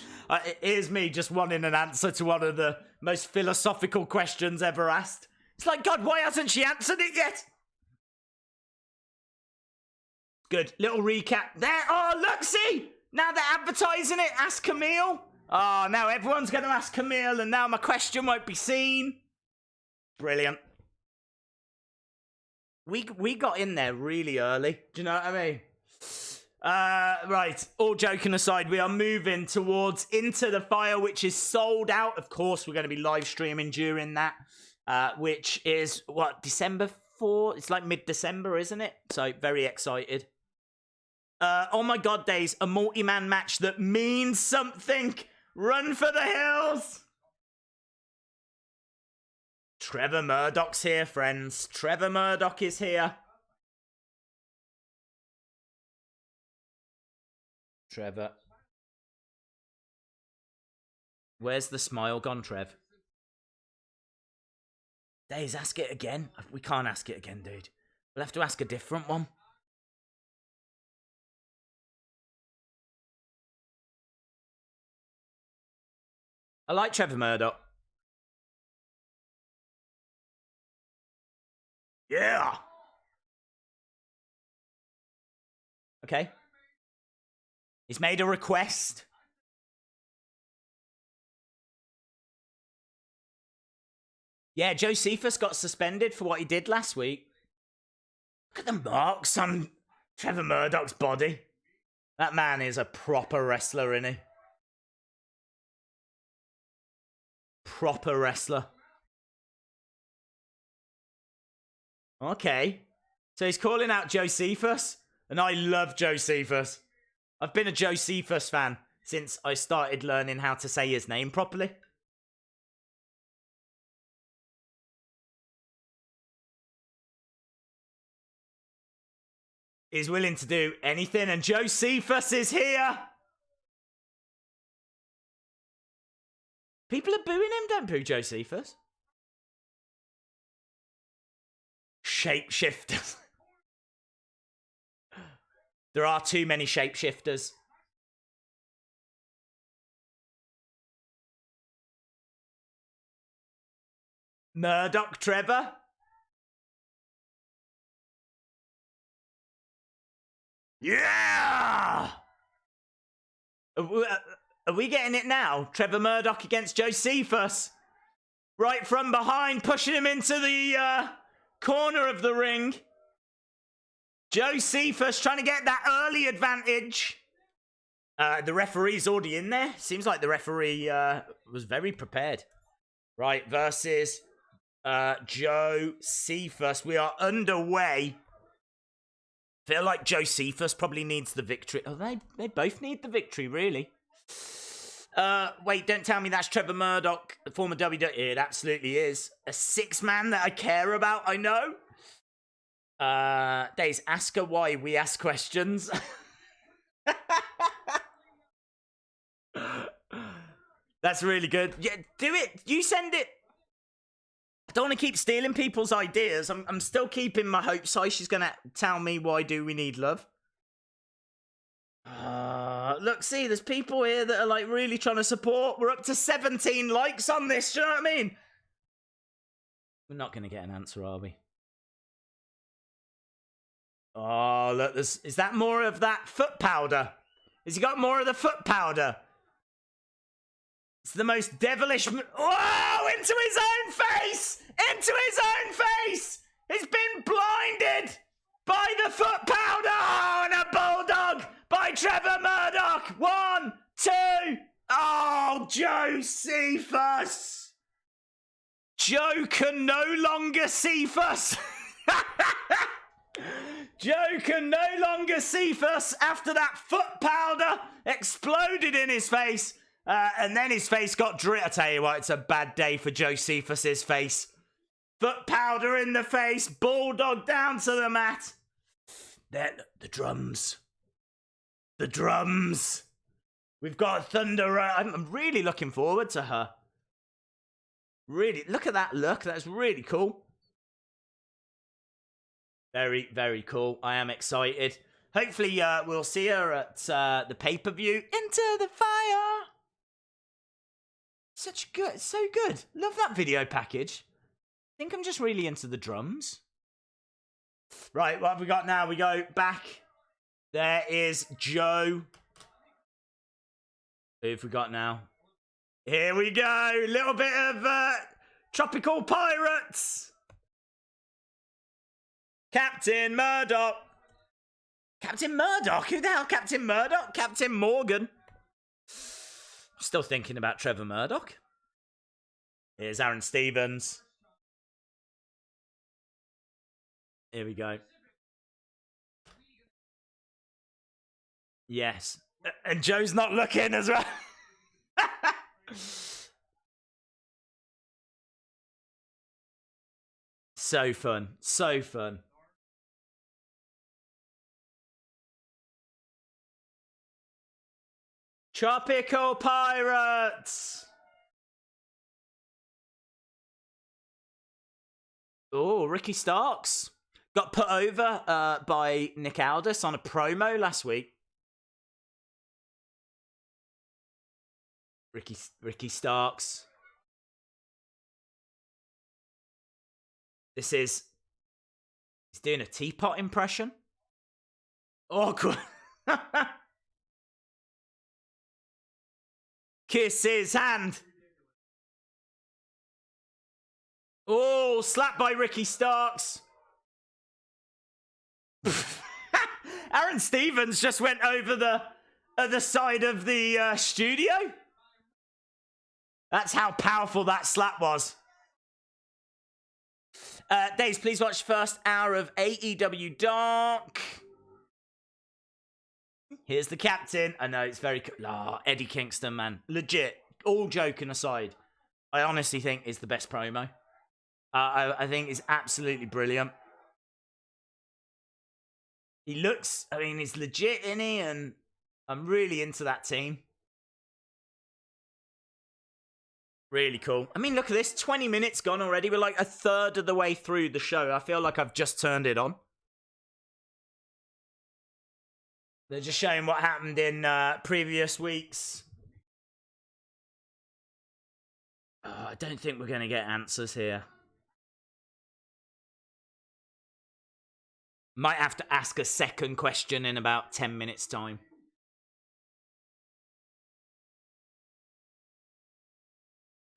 Here's me just wanting an answer to one of the most philosophical questions ever asked. It's like, God, why hasn't she answered it yet? Good. Little recap there. Oh, look, see? Now they're advertising it. Ask Camille. Oh, now everyone's going to ask Camille, and now my question won't be seen. Brilliant. we got in there really early. Do you know what I mean? Right, all joking aside, we are moving towards Into the Fire, which is sold out. Of course, we're going to be live streaming during that, which is, what, December 4? It's like mid-December, isn't it? So, very excited. Oh my god, Days, a multi-man match that means something. Run for the hills. Trevor Murdoch's here, friends. Trevor Murdoch is here. Trevor. Where's the smile gone, Trev? Days, ask it again. We can't ask it again, dude. We'll have to ask a different one. I like Trevor Murdoch. Yeah. Okay. He's made a request. Yeah, Josephus got suspended for what he did last week. Look at the marks on Trevor Murdoch's body. That man is a proper wrestler, isn't he? Proper wrestler. Okay. So he's calling out Josephus, and I love Josephus. I've been a Josephus fan since I started learning how to say his name properly. He's willing to do anything, and Josephus is here. People are booing him. Don't boo Josephus. Shapeshifters. There are too many shapeshifters. Murdoch Trevor. Yeah! Are we getting it now? Trevor Murdoch against Josephus. Right from behind, pushing him into the corner of the ring. Josephus trying to get that early advantage. The referee's already in there. Seems like the referee was very prepared. Right, versus Josephus. We are underway. Feel like Josephus probably needs the victory. Oh, they both need the victory, really. Wait, don't tell me that's Trevor Murdoch, the former WWE. It absolutely is. A six-man that I care about, I know. Days, ask her why we ask questions. That's really good. Yeah, do it. You send it. I don't want to keep stealing people's ideas. I'm still keeping my hopes high. She's going to tell me why do we need love. Look, see, there's people here that are like really trying to support. We're up to 17 likes on this. Do you know what I mean? We're not going to get an answer, are we? Oh, look, is that more of that foot powder? Has he got more of the foot powder? It's the most devilish... Whoa! Into his own face! Into his own face! He's been blinded by the foot powder! Oh, and a bulldog by Trevor Murdoch! 1, 2... Oh, Josephus! Joe can no longer Cephus! Joe can no longer Cephus after that foot powder exploded in his face. And then his face got I tell you what, it's a bad day for Josephus's face. Foot powder in the face, bulldog down to the mat. Then the drums. The drums. We've got Thunder. I'm really looking forward to her. Really, look at that look. That's really cool. Very, very cool. I am excited. Hopefully, we'll see her at the pay-per-view. Into the Fire. Such good, so good. Love that video package. I think I'm just really into the drums. Right, what have we got now? We go back. There is Joe. Who have we got now? Here we go. A little bit of Tropical Pirates. Captain Murdoch. Captain Murdoch? Who the hell Captain Murdoch? Captain Morgan. Still thinking about Trevor Murdoch. Here's Aron Stevens. Here we go. Yes. And Joe's not looking as well. So fun. So fun. Tropical Pirates. Oh, Ricky Starks got put over by Nick Aldis on a promo last week. Ricky Starks. He's doing a teapot impression. Awkward. Kiss his hand. Oh, slapped by Ricky Starks. Aron Stevens just went over the other side of the studio. That's how powerful that slap was. Days, please watch first hour of AEW Dark. Here's the captain. I know, it's very cool. Oh, Eddie Kingston, man. Legit. All joking aside, I honestly think is the best promo. I think it's absolutely brilliant. He looks, I mean, he's legit, isn't he? And I'm really into that team. Really cool. I mean, look at this. 20 minutes gone already. We're like a third of the way through the show. I feel like I've just turned it on. They're just showing what happened in previous weeks. Oh, I don't think we're going to get answers here. Might have to ask a second question in about 10 minutes' time.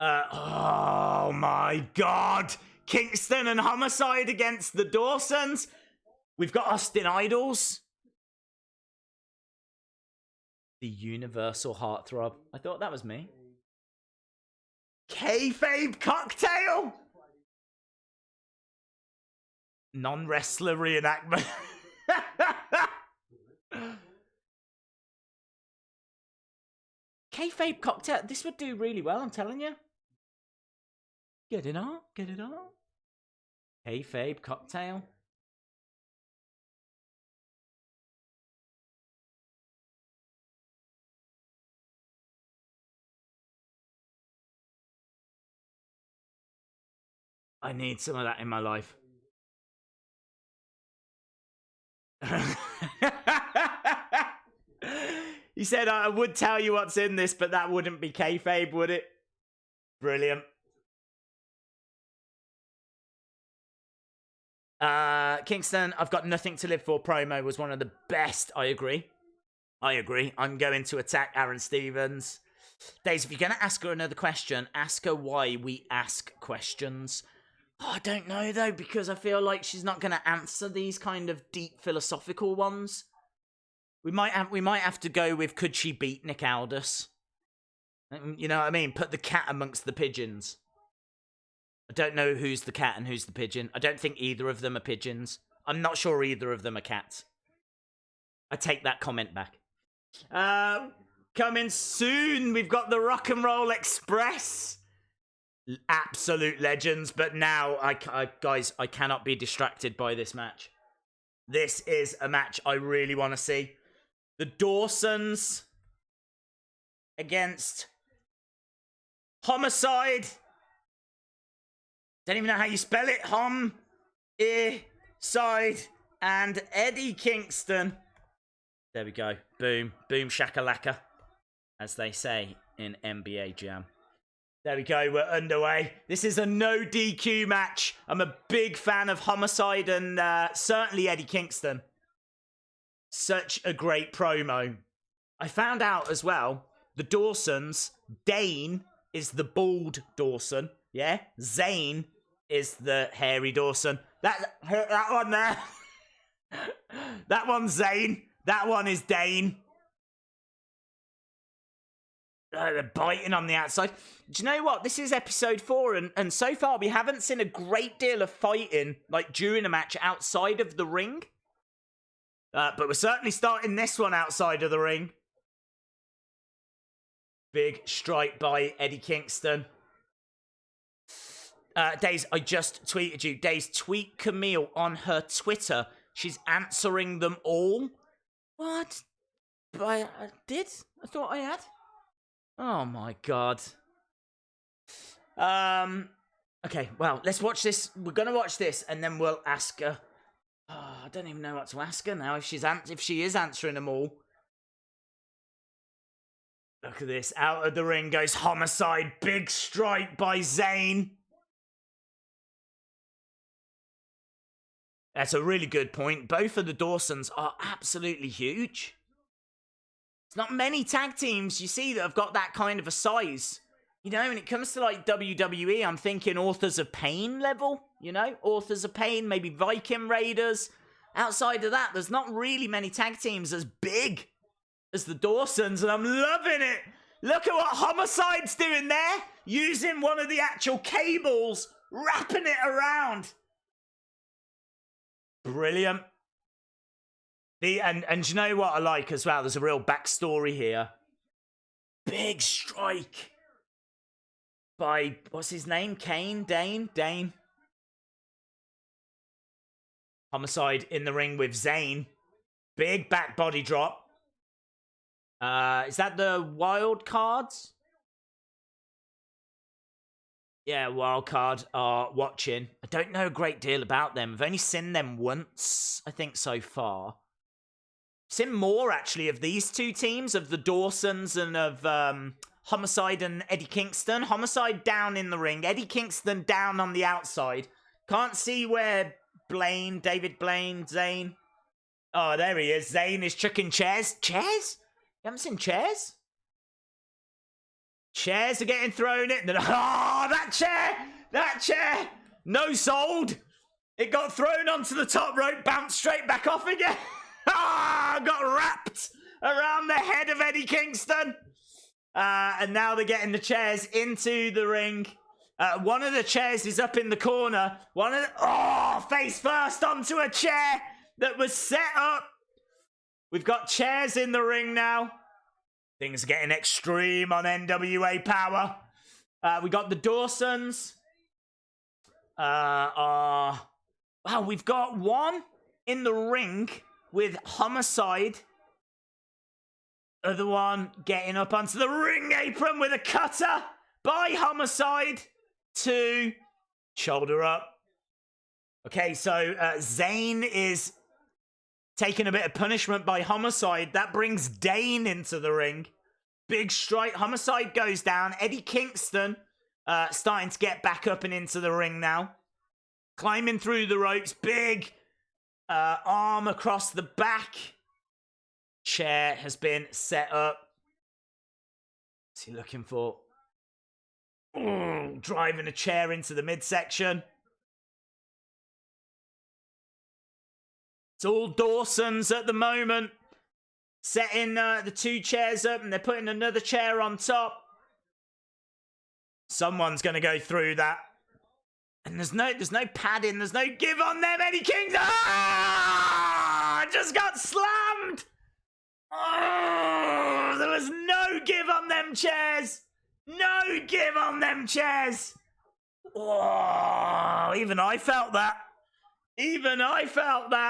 Oh my God. Kingston and Homicide against the Dawsons. We've got Austin Idols. The Universal Heartthrob. I thought that was me. Kayfabe Cocktail. Non-wrestler reenactment. Kayfabe Cocktail. This would do really well, I'm telling you. Get it on. Get it on. Kayfabe Cocktail. I need some of that in my life. He said, I would tell you what's in this, but that wouldn't be kayfabe, would it? Brilliant. Kingston, I've got nothing to live for promo was one of the best. I agree. I'm going to attack Aron Stevens. Days, if you're going to ask her another question, ask her why we ask questions. Oh, I don't know, though, because I feel like she's not going to answer these kind of deep philosophical ones. We might have to go with, could she beat Nick Aldis? You know what I mean? Put the cat amongst the pigeons. I don't know who's the cat and who's the pigeon. I don't think either of them are pigeons. I'm not sure either of them are cats. I take that comment back. Coming soon, we've got the Rock and Roll Express. Absolute legends, but now, guys, I cannot be distracted by this match. This is a match I really want to see. The Dawsons against Homicide. Don't even know how you spell it. Side and Eddie Kingston. There we go. Boom. Boom shakalaka, as they say in NBA Jam. There we go. We're underway. This is a no DQ match. I'm a big fan of Homicide and certainly Eddie Kingston. Such a great promo. I found out as well, the Dawsons, Dane is the bald Dawson. Yeah? Zane is the hairy Dawson. That one there. That one's Zane. That one is Dane. They're biting on the outside. Do you know what? This is episode 4, and so far we haven't seen a great deal of fighting, like, during a match outside of the ring. But we're certainly starting this one outside of the ring. Big strike by Eddie Kingston. Days, I just tweeted you. Days, tweet Camille on her Twitter. She's answering them all. What? But I did? I thought I had. Oh my god. Okay, well, let's watch this. We're gonna watch this, and then we'll ask her. Oh, I don't even know what to ask her now if she is answering them all. Look at this. Out of the ring goes Homicide. Big strike by Zane. That's a really good point. Both of the Dawsons are absolutely huge. It's not many tag teams you see that have got that kind of a size. You know, when it comes to, like, WWE, I'm thinking Authors of Pain level. You know, Authors of Pain, maybe Viking Raiders. Outside of that, there's not really many tag teams as big as the Dawsons, and I'm loving it. Look at what Homicide's doing there. Using one of the actual cables, wrapping it around. Brilliant. And you know what I like as well? There's a real backstory here. Big strike by, what's his name? Dane. Homicide in the ring with Zane. Big back body drop. Is that the Wildcards? Yeah, Wildcard are watching. I don't know a great deal about them. I've only seen them once, I think, so far. I've seen more, actually, of these two teams, of the Dawsons and of Homicide and Eddie Kingston. Homicide down in the ring. Eddie Kingston down on the outside. Can't see where David Blaine, Zane. Oh, there he is. Zane is chucking chairs. Chairs? You haven't seen chairs? Chairs are getting thrown in. Oh, that chair. No sold. It got thrown onto the top rope, bounced straight back off again. Got wrapped around the head of Eddie Kingston. And now they're getting the chairs into the ring. One of the chairs is up in the corner. Face first onto a chair that was set up. We've got chairs in the ring now. Things are getting extreme on NWA Power. We got the Dawsons. Wow, we've got one in the ring with Homicide. Other one getting up onto the ring apron with a cutter by Homicide. 2. Shoulder up. Okay, so Zane is taking a bit of punishment by Homicide. That brings Dane into the ring. Big strike. Homicide goes down. Eddie Kingston starting to get back up and into the ring now. Climbing through the ropes. Big arm across the back. Chair has been set up. What's he looking for? Driving a chair into the midsection. It's all Dawsons at the moment. Setting the 2 chairs up, and they're putting another chair on top. Someone's going to go through that. And there's no padding. There's no give on them. Eddie Kingston. Just got slammed. There was no give on them chairs. No give on them chairs. Even I felt that.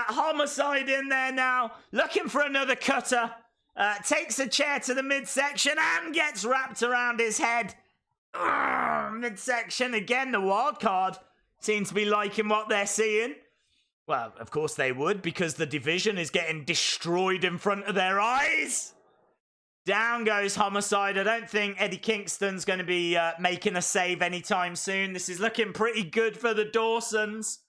Homicide in there now. Looking for another cutter. Takes a chair to the midsection and gets wrapped around his head. Midsection again. The wild card seems to be liking what they're seeing. Well, of course they would, because the division is getting destroyed in front of their eyes. Down goes Homicide. I don't think Eddie Kingston's going to be making a save anytime soon. This is looking pretty good for the Dawsons.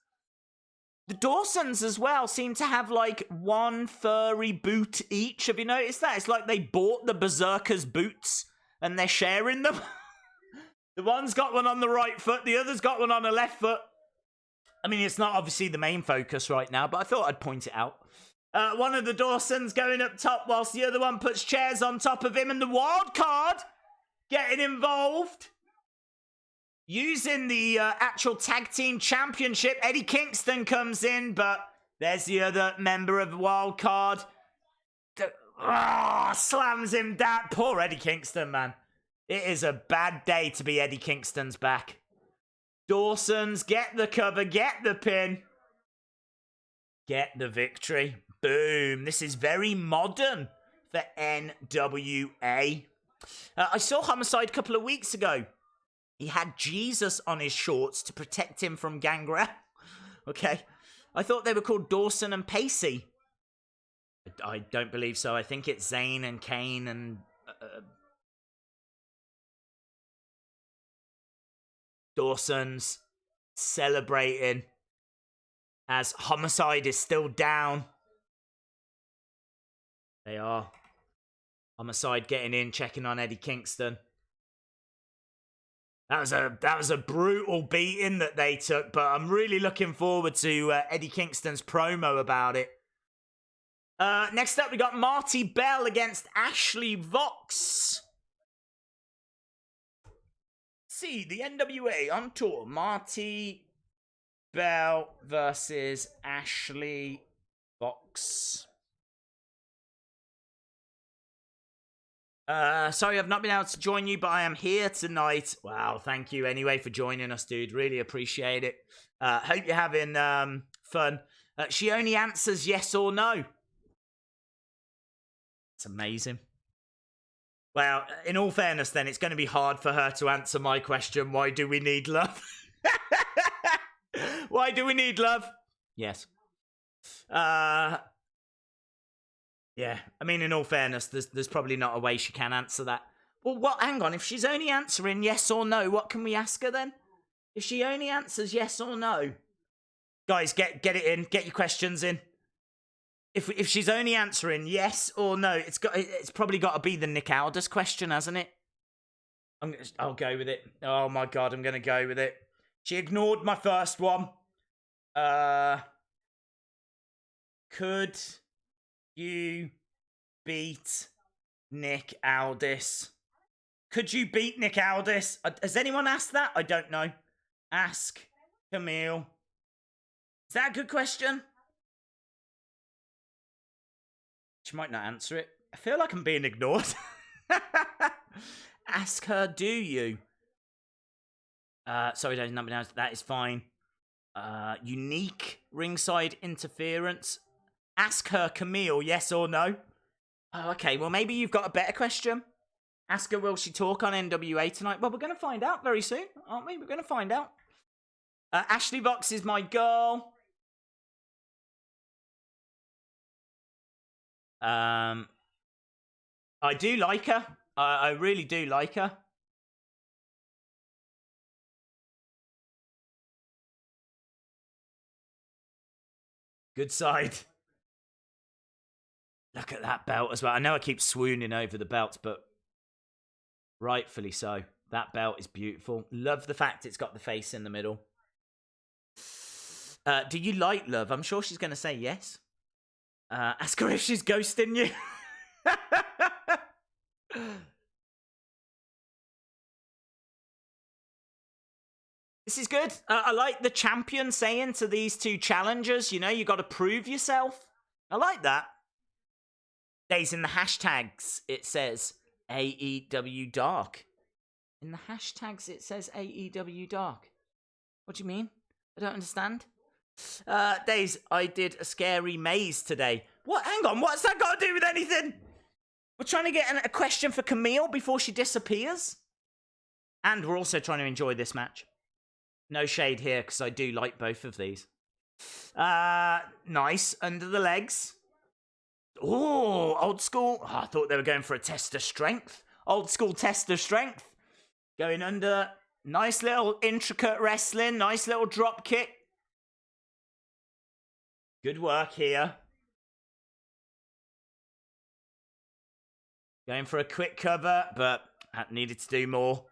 The Dawsons as well seem to have like one furry boot each. Have you noticed that? It's like they bought the Berserker's boots and they're sharing them. The one's got one on the right foot, the other's got one on the left foot. I mean, it's not obviously the main focus right now, but I thought I'd point it out. One of the Dawsons going up top whilst the other one puts chairs on top of him, and the wild card getting involved. Using the actual tag team championship, Eddie Kingston comes in, but there's the other member of the wild card. Slams him down. Poor Eddie Kingston, man. It is a bad day to be Eddie Kingston's back. Dawsons get the cover, get the pin, get the victory. Boom. This is very modern for NWA. I saw Homicide a couple of weeks ago. He had Jesus on his shorts to protect him from gangrene. Okay. I thought they were called Dawson and Pacey. I don't believe so. I think it's Zayn and Kane and... Dawson's celebrating as Homicide is still down. They are. Homicide getting in, checking on Eddie Kingston. That was a brutal beating that they took, but I'm really looking forward to Eddie Kingston's promo about it. Next up, we got Marti Belle against Ashley Vox. See, the NWA on tour. Marti Belle versus Ashley Vox. Sorry, I've not been able to join you, but I am here tonight. Wow, thank you anyway for joining us, dude. Really appreciate it. Hope you're having fun. She only answers yes or no. It's amazing. Well, in all fairness, then, it's going to be hard for her to answer my question. Why do we need love? Why do we need love? Yes. Yeah, I mean, in all fairness, there's probably not a way she can answer that. Well, what? Hang on. If she's only answering yes or no, what can we ask her then? If she only answers yes or no, guys, get it in. Get your questions in. If she's only answering yes or no, it's probably got to be the Nick Aldis question, hasn't it? I'll go with it. Oh my god, I'm gonna go with it. She ignored my first one. Could you beat Nick Aldis? Could you beat Nick Aldis? Has anyone asked that? I don't know. Ask Camille. Is that a good question? She might not answer it. I feel like I'm being ignored. Ask her, do you? Sorry, there's nothing else. That is fine. Unique ringside interference. Ask her, Camille, yes or no? Oh, okay, well, maybe you've got a better question. Ask her, will she talk on NWA tonight? Well, we're going to find out very soon, aren't we? We're going to find out. Ashley Vox is my girl. I do like her. I really do like her. Good side. Look at that belt as well. I know I keep swooning over the belts, but rightfully so. That belt is beautiful. Love the fact it's got the face in the middle. Do you like love? I'm sure she's going to say yes. Ask her if she's ghosting you. This is good. I like the champion saying to these two challengers, you know, you got to prove yourself. I like that. Days in the hashtags, it says AEW Dark. In the hashtags, it says AEW Dark. What do you mean? I don't understand. Days, I did a scary maze today. What? Hang on, what's that got to do with anything? We're trying to get a question for Camille before she disappears. And we're also trying to enjoy this match. No shade here, because I do like both of these. Nice, under the legs. Oh, old school. Oh, I thought they were going for a test of strength. Old school test of strength. Going under. Nice little intricate wrestling. Nice little drop kick. Good work here. Going for a quick cover, but needed to do more.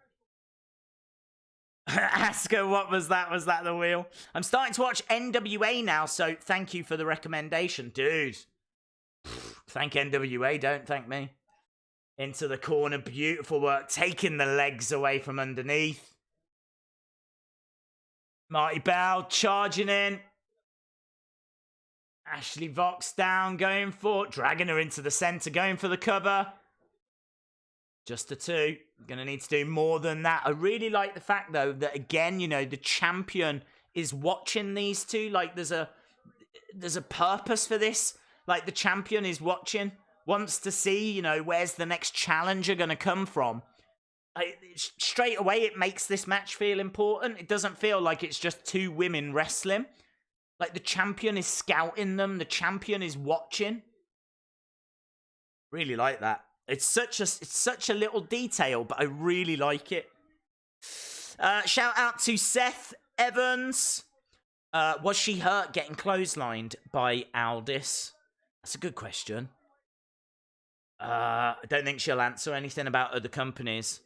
Ask her, what was that? Was that the wheel? I'm starting to watch NWA now, so thank you for the recommendation. Dude. Thank NWA, don't thank me. Into the corner, beautiful work. Taking the legs away from underneath. Marti Belle charging in. Ashley Vox down, going for, dragging her into the center, going for the cover. Just a 2. Gonna need to do more than that. I really like the fact, though, that again, you know, the champion is watching these two. Like, there's a purpose for this. Like, the champion is watching, wants to see, you know, where's the next challenger gonna come from. Straight away, it makes this match feel important. It doesn't feel like it's just 2 women wrestling. Like, the champion is scouting them. The champion is watching. Really like that. It's such a little detail, but I really like it. Shout out to Seth Evans. Was she hurt getting clotheslined by Aldis? That's a good question. I don't think she'll answer anything about other companies.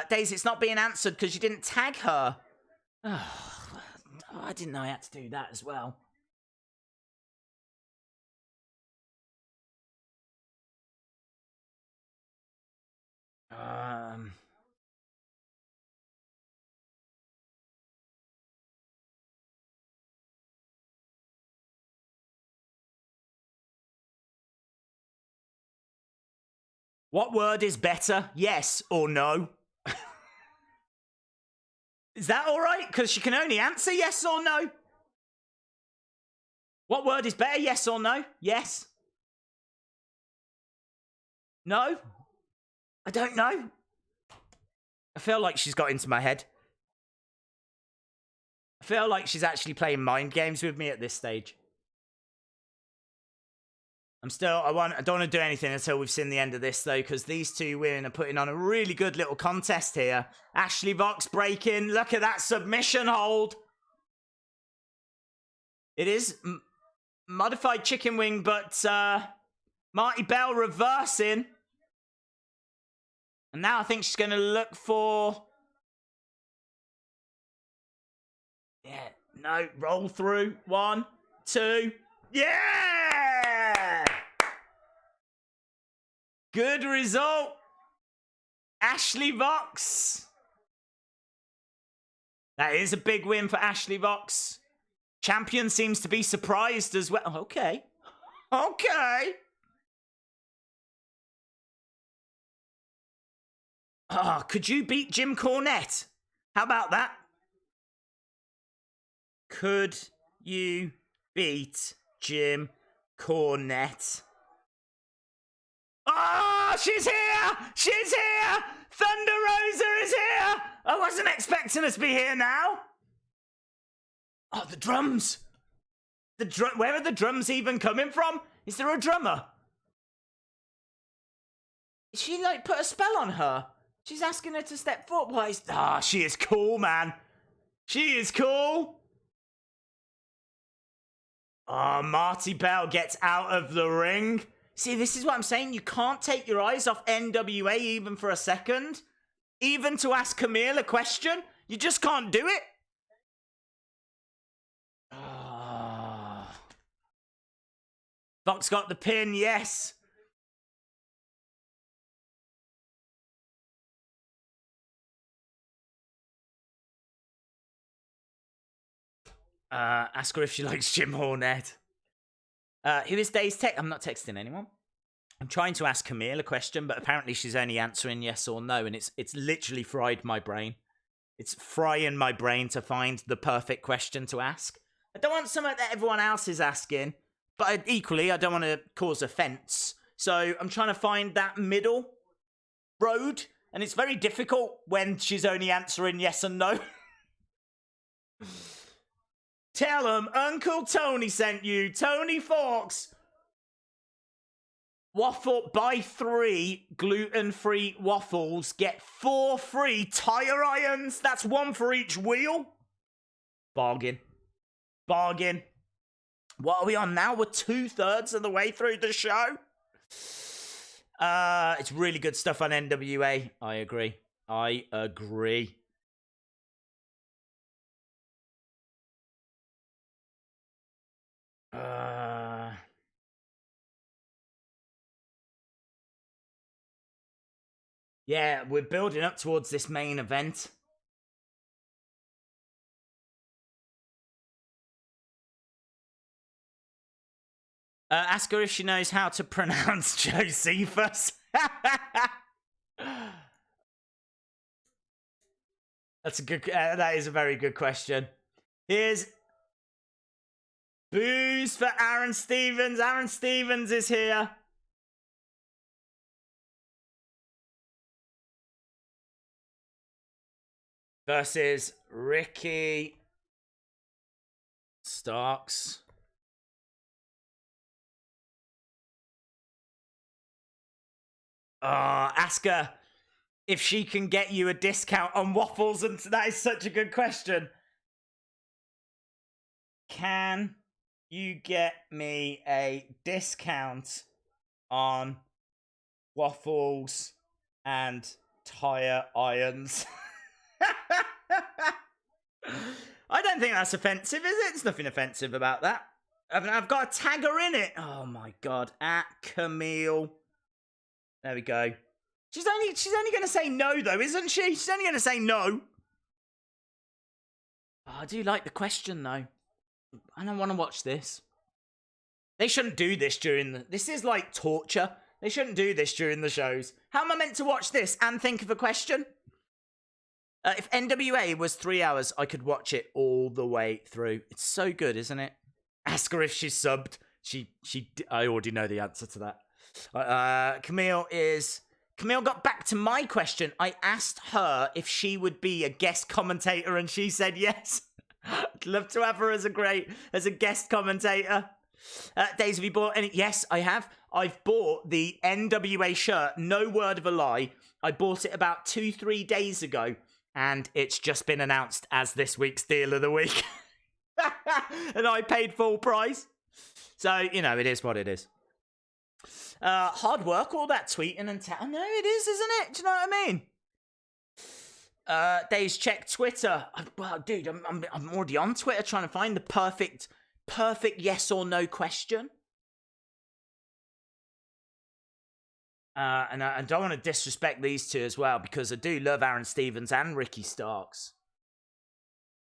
Daisy, it's not being answered because you didn't tag her. Oh, I didn't know I had to do that as well. What word is better? Yes or no? Is that all right? Because she can only answer yes or no. What word is better? Yes or no? Yes. No? I don't know. I feel like she's got into my head. I feel like she's actually playing mind games with me at this stage. I don't want to do anything until we've seen the end of this, though, because these 2 women are putting on a really good little contest here. Ashley Vox breaking. Look at that submission hold. It is modified chicken wing, but Marti Belle reversing. And now I think she's going to look for... Yeah, no, roll through. 1, 2. Yeah! Good result. Ashley Vox. That is a big win for Ashley Vox. Champion seems to be surprised as well. Okay. Okay. Oh, could you beat Jim Cornette? How about that? Could you beat Jim Cornette? Oh, she's here! She's here! Thunder Rosa is here! I wasn't expecting us to be here now. Oh, the drums! Where are the drums even coming from? Is there a drummer? Is she, like, put a spell on her? She's asking her to step forward. Why is... Ah, she is cool, man. She is cool. Oh, Marti Belle gets out of the ring. See, this is what I'm saying. You can't take your eyes off NWA even for a second. Even to ask Camille a question. You just can't do it. Oh. Vox got the pin, yes. Ask her if she likes Jim Cornette. Who is Days Tech? I'm not texting anyone. I'm trying to ask Camille a question, but apparently she's only answering yes or no, and it's literally fried my brain. It's frying my brain to find the perfect question to ask. I don't want something that everyone else is asking, but equally, I don't want to cause offense. So I'm trying to find that middle road, and it's very difficult when she's only answering yes and no. Tell them Uncle Tony sent you. Tony Forks. Waffle, buy 3 gluten-free waffles. Get 4 free tire irons. That's 1 for each wheel. Bargain. Bargain. What are we on now? We're 2/3 of the way through the show. It's really good stuff on NWA. I agree. I agree. Yeah, we're building up towards this main event. Ask her if she knows how to pronounce Josephus. That's a good. That is a very good question. Here's booze for Aron Stevens. Aron Stevens is here. Versus Ricky Starks. Ask her if she can get you a discount on waffles, and that is such a good question. Can you get me a discount on waffles and tire irons? I don't think that's offensive, is it? There's nothing offensive about that. I've got a tagger in it. Oh my god. At Camille. There we go. She's only going to say no, though, isn't she? She's only going to say no. Oh, I do like the question, though. I don't want to watch this. They shouldn't do this during the... This is like torture. They shouldn't do this during the shows. How am I meant to watch this and think of a question? If NWA was 3 hours, I could watch it all the way through. It's so good, isn't it? Ask her if she's subbed. I already know the answer to that. Camille got back to my question. I asked her if she would be a guest commentator, and she said yes. I'd love to have her as a guest commentator. Days, have you bought any? Yes, I have. I've bought the NWA shirt. No word of a lie. I bought it about 2-3 days ago, and it's just been announced as this week's deal of the week. And I paid full price. So, you know, it is what it is. Hard work, all that tweeting and no, it is, isn't it? Do you know what I mean? Days, check Twitter. Well, dude, I'm already on Twitter trying to find the perfect yes or no question. And I don't want to disrespect these two as well, because I do love Aron Stevens and Ricky Starks.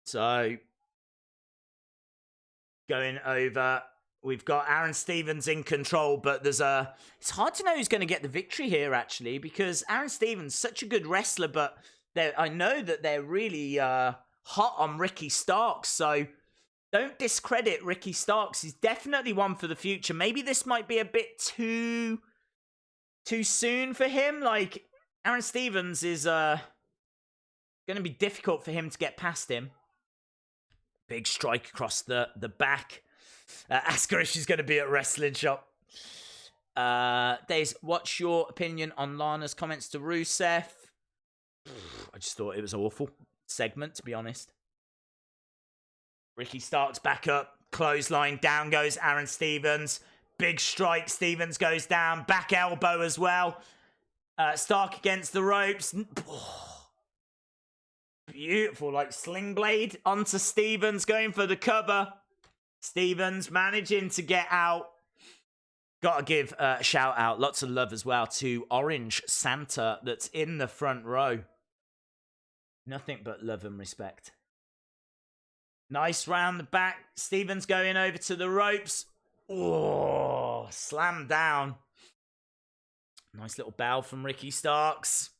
So, going over, we've got Aron Stevens in control, but it's hard to know who's going to get the victory here, actually, because Aron Stevens is such a good wrestler, but I know that they're really hot on Ricky Starks, so don't discredit Ricky Starks. He's definitely one for the future. Maybe this might be a bit too soon for him. Like, Aron Stevens is going to be difficult for him to get past him. Big strike across the back. Ask her if she's going to be at Wrestling Shop. Days, what's your opinion on Lana's comments to Rusev? I just thought it was an awful segment, to be honest. Ricky Starks back up. Clothesline. Down goes Aron Stevens. Big strike. Stevens goes down. Back elbow as well. Stark against the ropes. Beautiful, like sling blade onto Stevens, going for the cover. Stevens managing to get out. Gotta give a shout out, lots of love as well, to Orange Santa that's in the front row. Nothing but love and respect. Nice round the back. Stevens going over to the ropes. Oh, slam down. Nice little bow from Ricky Starks.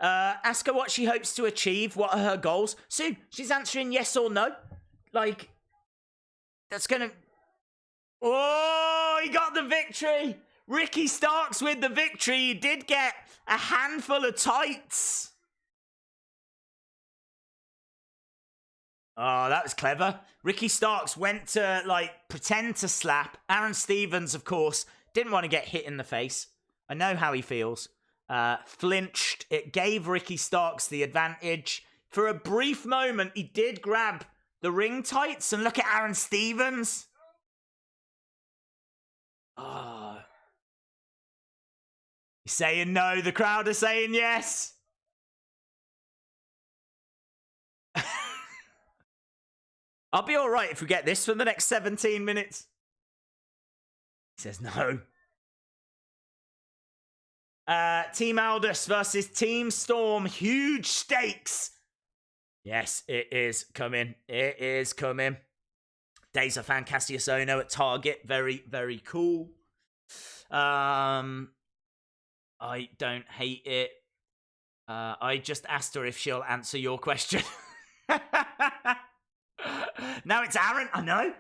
Ask her what she hopes to achieve. What are her goals? Sue, she's answering yes or no. Like, that's gonna... Oh, he got the victory. Ricky Starks with the victory. He did get a handful of tights. Oh, that was clever. Ricky Starks went to, like, pretend to slap. Aron Stevens, of course, didn't want to get hit in the face. I know how he feels. Flinched. It gave Ricky Starks the advantage. For a brief moment, he did grab the ring tights, and look at Aron Stevens. Oh. He's saying no. The crowd are saying yes. I'll be all right if we get this for the next 17 minutes. He says no. Team Aldis versus Team Storm. Huge stakes. Yes, it is coming. It is coming. Days of Fan Cassius Ono at Target. Very, very cool. I don't hate it. I just asked her if she'll answer your question. Now it's Aron. I know.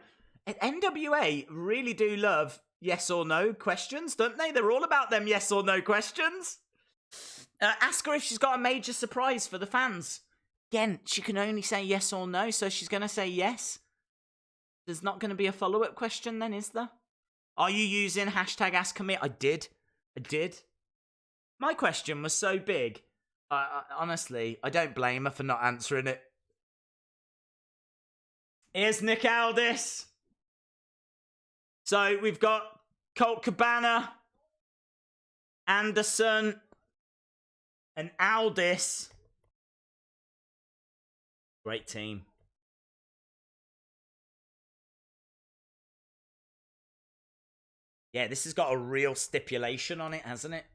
NWA really do love yes or no questions, don't they? They're all about them yes or no questions. Ask her if she's got a major surprise for the fans. Again, she can only say yes or no, so she's going to say yes. There's not going to be a follow-up question then, is there? Are you using hashtag AskMe? I did. My question was so big. Honestly, I don't blame her for not answering it. Here's Nick Aldis. So we've got Colt Cabana, Anderson, and Aldis. Great team. Yeah, this has got a real stipulation on it, hasn't it?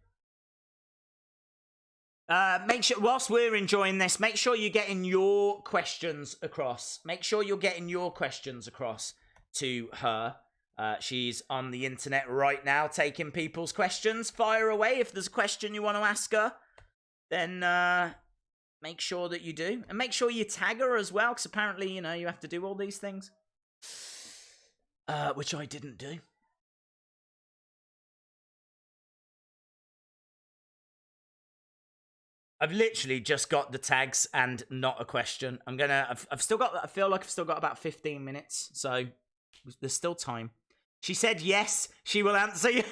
Make sure, whilst we're enjoying this, make sure you're getting your questions across. Make sure you're getting your questions across to her. She's on the internet right now taking people's questions. Fire away. If there's a question you want to ask her, then make sure that you do. And make sure you tag her as well, because apparently, you know, you have to do all these things. Which I didn't do. I've literally just got the tags and not a question. I've still got, I feel like I've still got about 15 minutes. So there's still time. She said yes, she will answer you.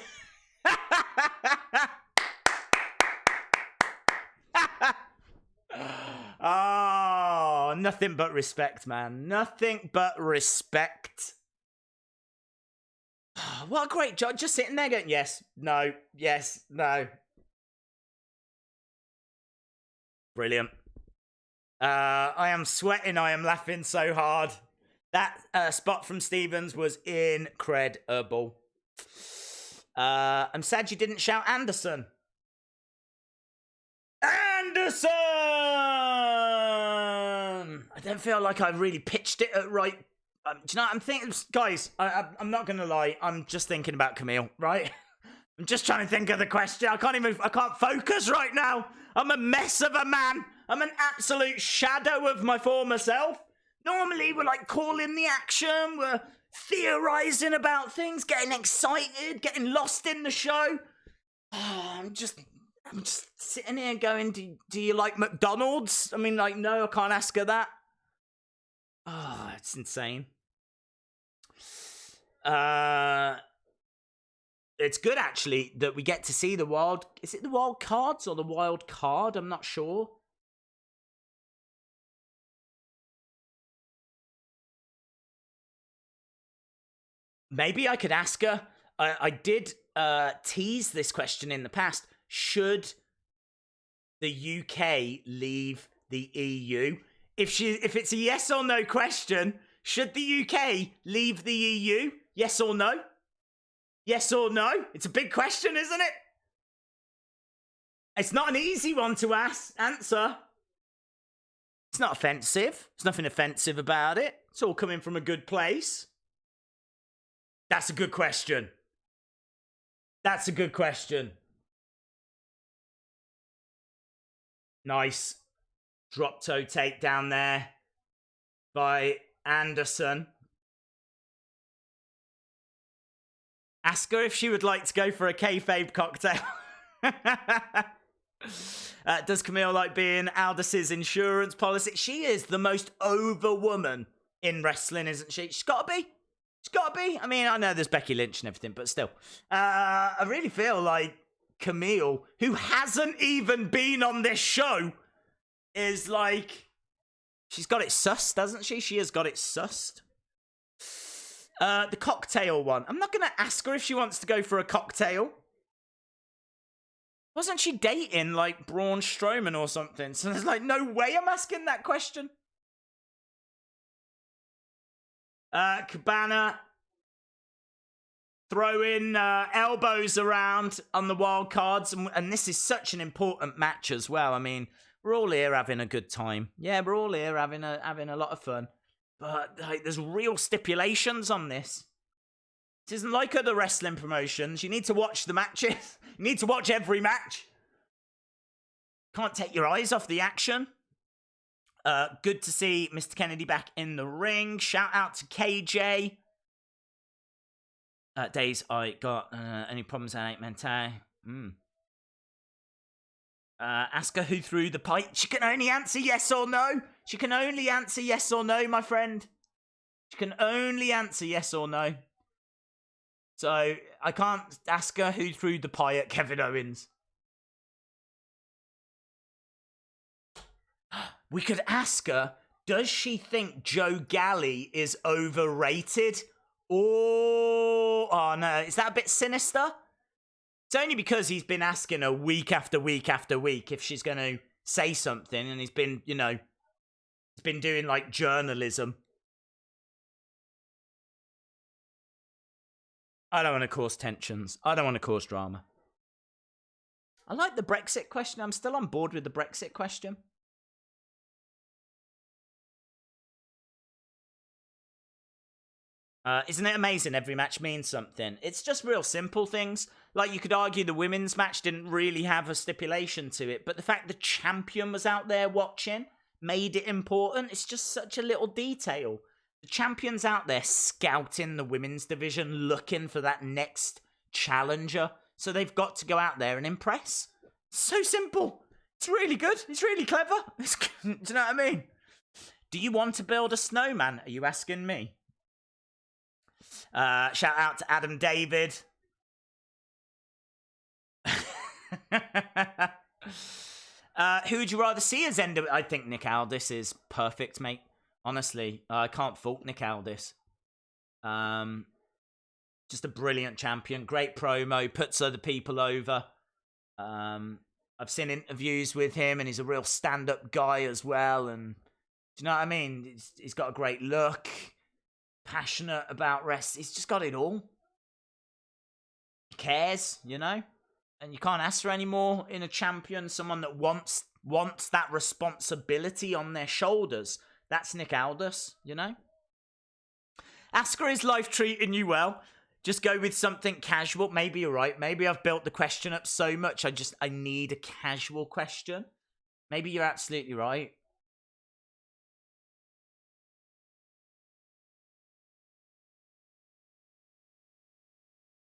Oh, nothing but respect, man. Nothing but respect. What a great job. Just sitting there going, yes, no, yes, no. Brilliant. I am sweating. I am laughing so hard. That spot from Stevens was incredible. I'm sad you didn't shout Anderson. Anderson! I don't feel like I really pitched it at right. Do you know what I'm thinking? Guys, I'm not going to lie. I'm just thinking about Camille, right? I'm just trying to think of the question. I can't focus right now. I'm a mess of a man. I'm an absolute shadow of my former self. Normally, we're like calling the action. We're theorizing about things, getting excited, getting lost in the show. Oh, I'm just sitting here going, do you like McDonald's? I mean, like, no, I can't ask her that. Oh, it's insane. It's good, actually, that we get to see the wild... Is it the wild cards or the wild card? I'm not sure. Maybe I could ask her. I did tease this question in the past. Should the UK leave the EU? If it's a yes or no question, should the UK leave the EU? Yes or no? Yes or no? It's a big question, isn't it? It's not an easy one to answer. It's not offensive. There's nothing offensive about it. It's all coming from a good place. That's a good question. That's a good question. Nice drop toe takedown there by Anderson. Ask her if she would like to go for a kayfabe cocktail. Does Camille like being Aldis's insurance policy? She is the most over woman in wrestling, isn't she? She's got to be. She's got to be. I mean, I know there's Becky Lynch and everything, but still. I really feel like Camille, who hasn't even been on this show, is like... She's got it sussed, hasn't she? She has got it sussed. The cocktail one. I'm not going to ask her if she wants to go for a cocktail. Wasn't she dating, like, Braun Strowman or something? So there's, like, no way I'm asking that question. Cabana throwing elbows around on the wild cards, and this is such an important match as well. I mean, we're all here having a good time. Yeah, we're all here having a lot of fun. But like, there's real stipulations on this. This isn't like other wrestling promotions. You need to watch the matches. You need to watch every match. Can't take your eyes off the action. Good to see Mr. Kennedy back in the ring. Shout out to KJ. Days I got any problems I ain't meant to. Ask her who threw the pipe. She can only answer yes or no. She can only answer yes or no, my friend. She can only answer yes or no. So I can't ask her who threw the pie at Kevin Owens. We could ask her, does she think Joe Galley is overrated? Oh no, is that a bit sinister? It's only because he's been asking her week after week after week if she's going to say something, and he's been, you know, he's been doing like journalism. I don't want to cause tensions. I don't want to cause drama. I like the Brexit question. I'm still on board with the Brexit question. Isn't it amazing every match means something? It's just real simple things. Like, you could argue the women's match didn't really have a stipulation to it, but the fact the champion was out there watching made it important. It's just such a little detail. The champion's out there scouting the women's division, looking for that next challenger. So they've got to go out there and impress. So simple. It's really good. It's really clever. Do you know what I mean? Do you want to build a snowman? Are you asking me? Shout out to Adam David. Who would you rather see as NWA? I think Nick Aldis is perfect, mate. Honestly, I can't fault Nick Aldis. Just a brilliant champion. Great promo. Puts other people over. I've seen interviews with him, and he's a real stand-up guy as well. And do you know what I mean? He's got a great look. Passionate about wrestling. He's just got it all. He cares, you know? And you can't ask for any more in a champion. Someone that wants that responsibility on their shoulders. That's Nick Aldis, you know? Ask her, is life treating you well? Just go with something casual. Maybe you're right. Maybe I've built the question up so much. I need a casual question. Maybe you're absolutely right.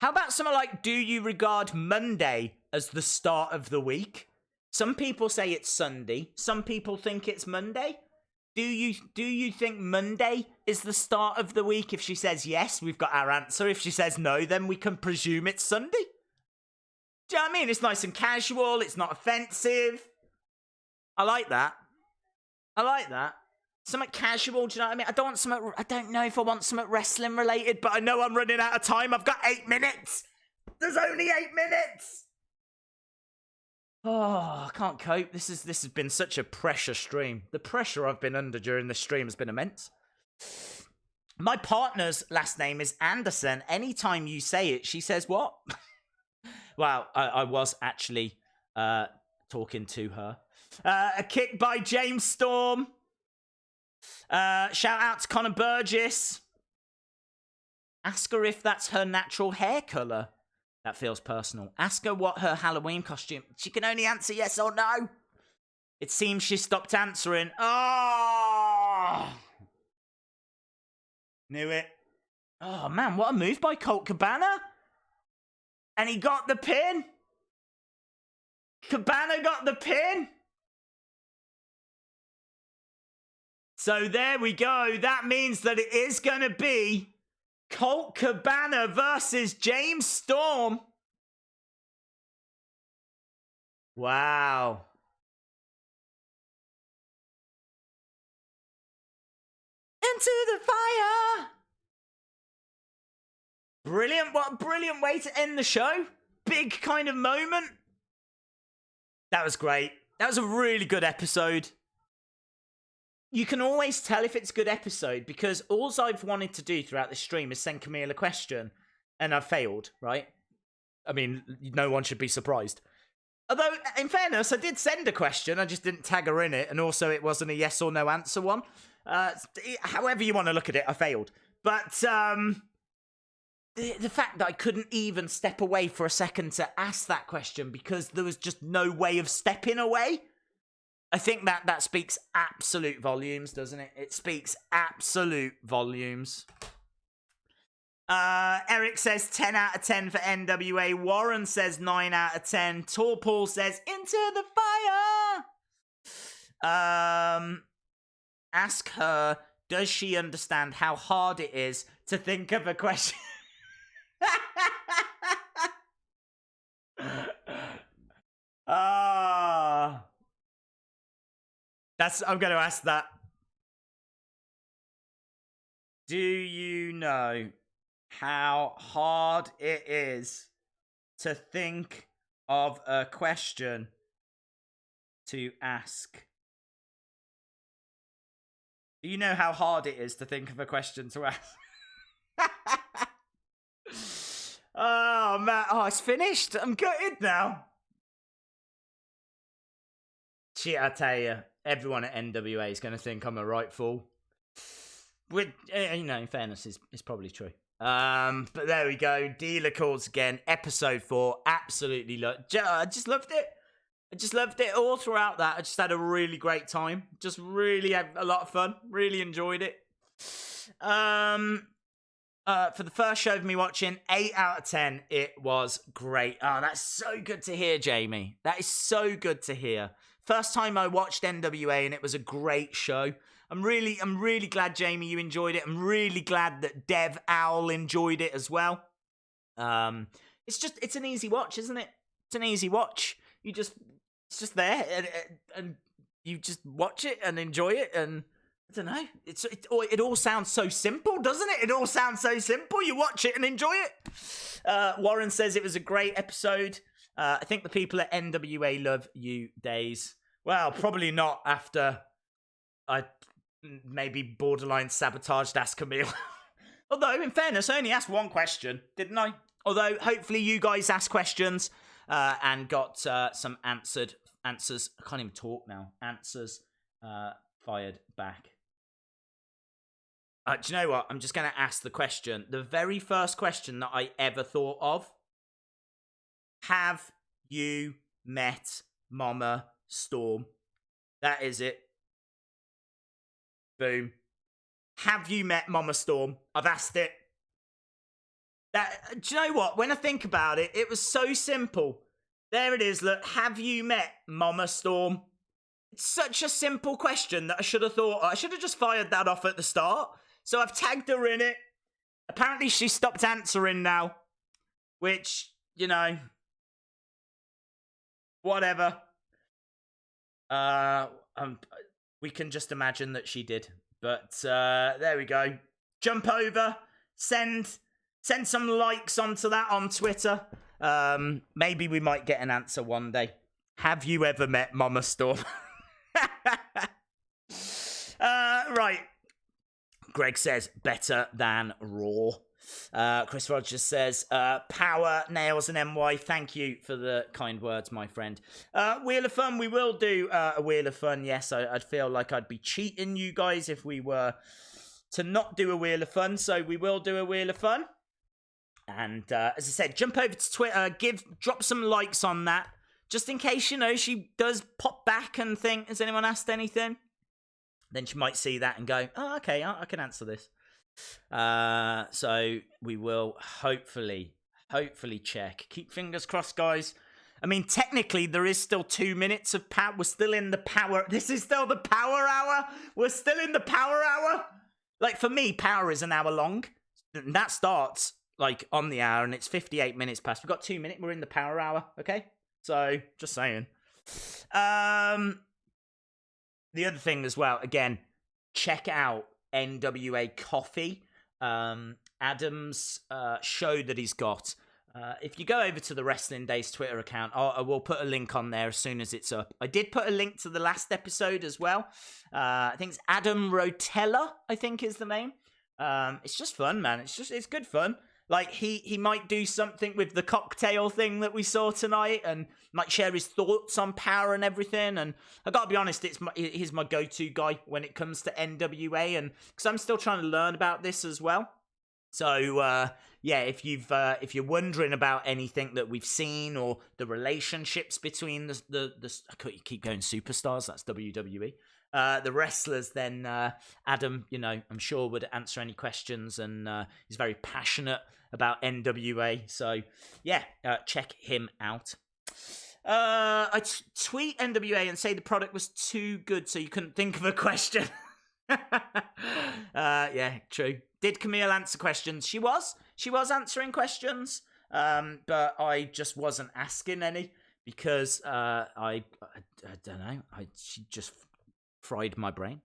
How about something like, do you regard Monday as the start of the week? Some people say it's Sunday. Some people think it's Monday. Do you think Monday is the start of the week? If she says yes, we've got our answer. If she says no, then we can presume it's Sunday. Do you know what I mean? It's nice and casual. It's not offensive. I like that. I like that. Something casual, do you know what I mean? I don't know if I want something wrestling related, but I know I'm running out of time. I've got 8 minutes. There's only 8 minutes. Oh, I can't cope. This has been such a pressure stream. The pressure I've been under during this stream has been immense. My partner's last name is Anderson. Anytime you say it, she says what? Well, I was actually talking to her. A kick by James Storm. Shout out to Connor Burgess. Ask her if that's her natural hair colour. That feels personal. Ask her what her Halloween costume. She can only answer yes or no. It seems she stopped answering. Oh! Knew it. Oh man, what a move by Colt Cabana. And he got the pin. Cabana got the pin. So there we go. That means that it is going to be Colt Cabana versus James Storm. Wow. Into the fire. Brilliant. What a brilliant way to end the show. Big kind of moment. That was great. That was a really good episode. you can always tell if it's a good episode because all I've wanted to do throughout this stream is send Camille a question, and I've failed, right? I mean, no one should be surprised. Although, in fairness, I did send a question, I just didn't tag her in it, and also it wasn't a yes or no answer one. However you want to look at it, I failed. But the fact that I couldn't even step away for a second to ask that question because there was just no way of stepping away, I think that speaks absolute volumes, doesn't it? It speaks absolute volumes. Eric says 10 out of 10 for NWA. Warren says 9 out of 10. Tall Paul says into the fire. Ask her, does she understand how hard it is to think of a question? I'm going to ask that. Do you know how hard it is to think of a question to ask? Do you know how hard it is to think of a question to ask? Oh, man. Oh, it's finished. I'm gutted now. Shit, I tell you, everyone at NWA is going to think I'm a right fool. With, in fairness, it's probably true. But there we go. Dealer calls again. Episode 4. Absolutely. I just loved it. I just loved it all throughout that. I just had a really great time. Just really had a lot of fun. Really enjoyed it. For the first show of me watching, 8 out of 10. It was great. Oh, that's so good to hear, Jamie. That is so good to hear. First time I watched NWA and it was a great show. I'm really glad, Jamie, you enjoyed it. I'm really glad that Dev Owl enjoyed it as well. It's an easy watch, isn't it? It's an easy watch. It's just there, and you just watch it and enjoy it, and I don't know. It all sounds so simple, doesn't it? It all sounds so simple. You watch it and enjoy it. Warren says it was a great episode. I think the people at NWA love you, Days. Well, probably not after I maybe borderline sabotaged Ask Camille. Although, in fairness, I only asked one question, didn't I? Although, hopefully you guys asked questions and got some answers. I can't even talk now. Answers fired back. Do you know what? I'm just going to ask the question. The very first question that I ever thought of. Have you met Mama Storm? That is it. Boom. Have you met Mama Storm? I've asked it. Do you know what? When I think about it, it was so simple. There it is. Look, have you met Mama Storm? It's such a simple question that I should have just fired that off at the start. So I've tagged her in it. Apparently she stopped answering now. Which, whatever. We can just imagine that she did. But there we go. Jump over. Send some likes onto that on Twitter. Maybe we might get an answer one day. Have you ever met Mama Storm? Right. Greg says, better than Raw. Chris Rogers says, Power, Nails, and NY, thank you for the kind words, my friend. Wheel of Fun, we will do a Wheel of Fun. Yes, I'd feel like I'd be cheating you guys if we were to not do a Wheel of Fun, so we will do a Wheel of Fun. And as I said, jump over to Twitter, drop some likes on that, just in case, she does pop back and think, has anyone asked anything? Then she might see that and go, oh, okay, I can answer this. So we will hopefully check. Keep fingers crossed, guys. I mean, technically, there is still 2 minutes of power. We're still in the power. This is still the power hour. We're still in the power hour. Like, for me, power is an hour long. That starts, on the hour, and it's 58 minutes past. We've got 2 minutes. We're in the power hour, okay? So, just saying. The other thing as well, again, check out NWA Coffee. Adam's show that he's got If you go over to the Wrestling Days Twitter account, I will put a link on there as soon as it's up. I did put a link to the last episode as well. I think it's Adam Rotella, I think is the name. It's just fun, man. It's good fun. Like, he might do something with the cocktail thing that we saw tonight and might share his thoughts on Power and everything. And I gotta be honest, he's my go-to guy when it comes to NWA, and because I'm still trying to learn about this as well. So, yeah, if you're wondering about anything that we've seen or the relationships between the I keep going superstars, that's WWE. The wrestlers, then Adam, I'm sure would answer any questions, and he's very passionate about NWA. So yeah, check him out. I tweet NWA and say the product was too good, so you couldn't think of a question. Yeah, true. Did Camille answer questions? She was answering questions, but I just wasn't asking any because I don't know. She just fried my brain.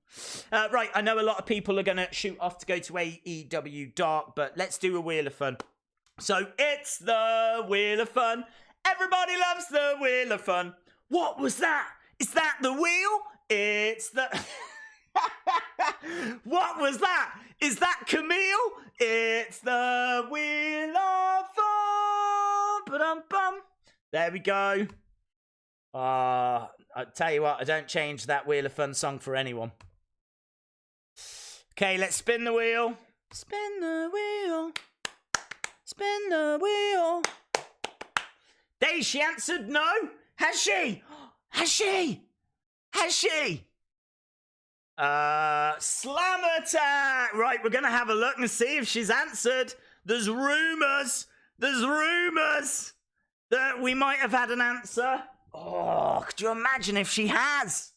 Right, I know a lot of people are going to shoot off to go to AEW Dark, but let's do a Wheel of Fun. So it's the Wheel of Fun. Everybody loves the Wheel of Fun. What was that? Is that the wheel? It's the... What was that? Is that Camille? It's the Wheel of Fun. Ba-dum-bum. There we go. I tell you what, I don't change that Wheel of Fun song for anyone. Okay, let's spin the wheel. Spin the wheel. Spin the wheel. Days, she answered no. Has she? Has she? Has she? Slam attack. Right, we're gonna have a look and see if she's answered. There's rumours that we might have had an answer. Oh, could you imagine if she has?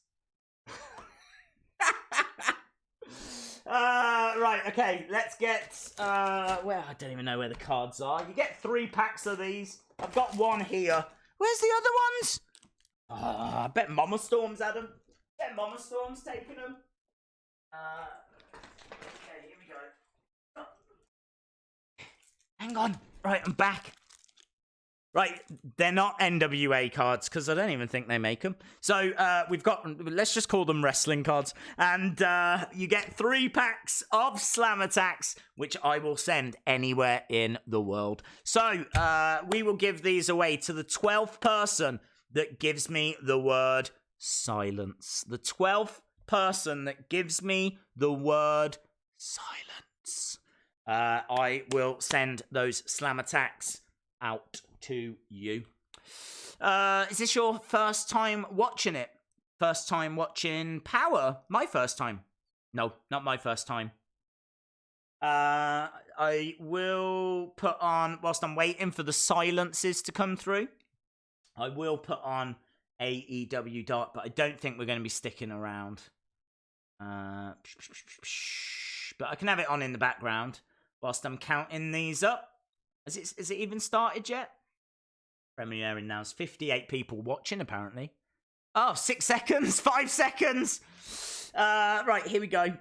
Right, okay, let's get, well, I don't even know where the cards are. You get 3 packs of these. I've got one here. Where's the other ones? Oh, I bet Mama Storm's had them. I bet Mama Storm's taking them. Okay, here we go. Oh. Hang on. Right, I'm back. Right, they're not NWA cards, because I don't even think they make them. So, we've got, let's just call them wrestling cards. And you get 3 packs of Slam Attacks, which I will send anywhere in the world. So, we will give these away to the 12th person that gives me the word silence. The 12th person that gives me the word silence. I will send those Slam Attacks out to you. Is this your first time watching it? First time watching Power? My first time. No, not my first time. I will put on, whilst I'm waiting for the silences to come through, I will put on AEW Dark, but I don't think we're going to be sticking around. But I can have it on in the background whilst I'm counting these up. Has it even started yet? Premiering now. There's 58 people watching, apparently. Oh, 6 seconds, 5 seconds. Right, here we go.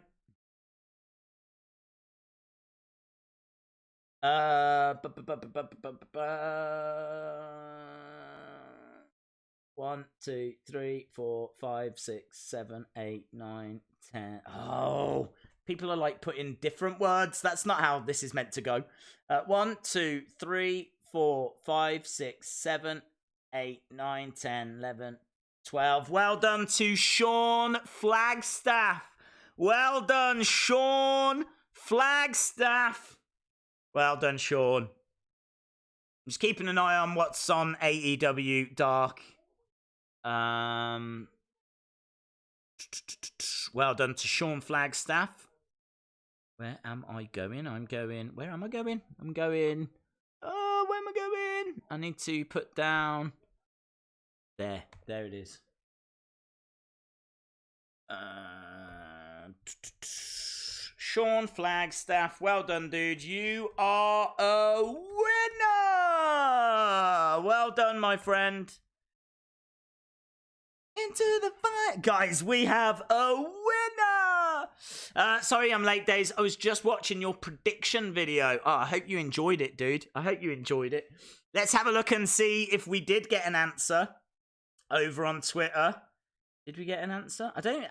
1, 2, 3, 4, 5, 6, 7, 8, 9, 10. Oh, people are like putting different words. That's not how this is meant to go. 1, 2, 3, 4, 5, 6, 7, 8, 9, 10, 11, 12. Well done to Sean Flagstaff. Well done, Sean Flagstaff. Well done, Sean. I'm just keeping an eye on what's on AEW Dark. Well done to Sean Flagstaff. Where am I going? Where am I going? I'm going... Oh, where am I going? I need to put down... There it is. Sean Flagstaff, well done, dude. You are a winner! Well done, my friend. Into the fight. Guys, we have a winner! Sorry I'm late, Days. I was just watching your prediction video. Oh, I hope you enjoyed it, dude. I hope you enjoyed it. Let's have a look and see if we did get an answer over on Twitter. Did we get an answer? I don't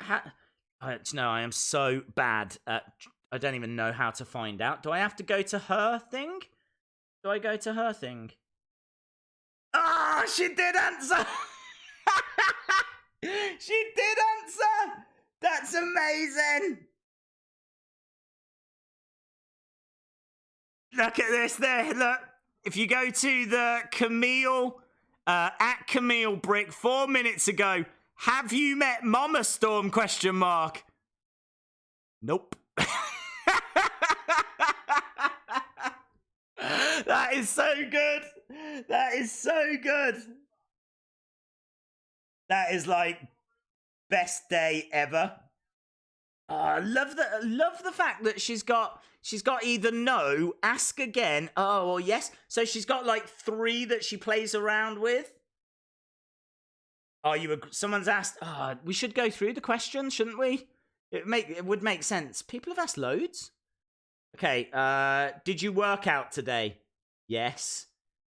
no, I am so bad at... I don't even know how to find out. Do I have to go to her thing? Do I go to her thing? Ah, oh, she did answer! She did answer! That's amazing! Look at this there, look. If you go to the Camille, at Camille Brick 4 minutes ago, have you met Mama Storm, question mark? Nope. That is so good. That is so good. That is like best day ever. I love the fact that she's got either no, ask again, oh, or yes. So she's got like 3 that she plays around with. Oh, someone's asked, we should go through the questions, shouldn't we? It would make sense. People have asked loads. Okay, did you work out today? Yes.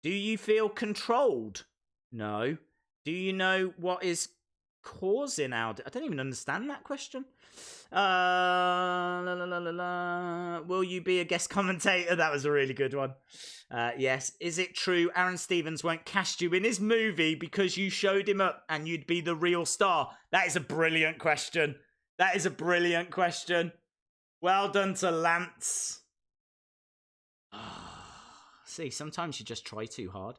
Do you feel controlled? No. Do you know what is causing Aldis? I don't even understand that question. Will you be a guest commentator? That was a really good one. Yes. Is it true Aron Stevens won't cast you in his movie because you showed him up and you'd be the real star? That is a brilliant question. That is a brilliant question. Well done to Lance. See, sometimes you just try too hard.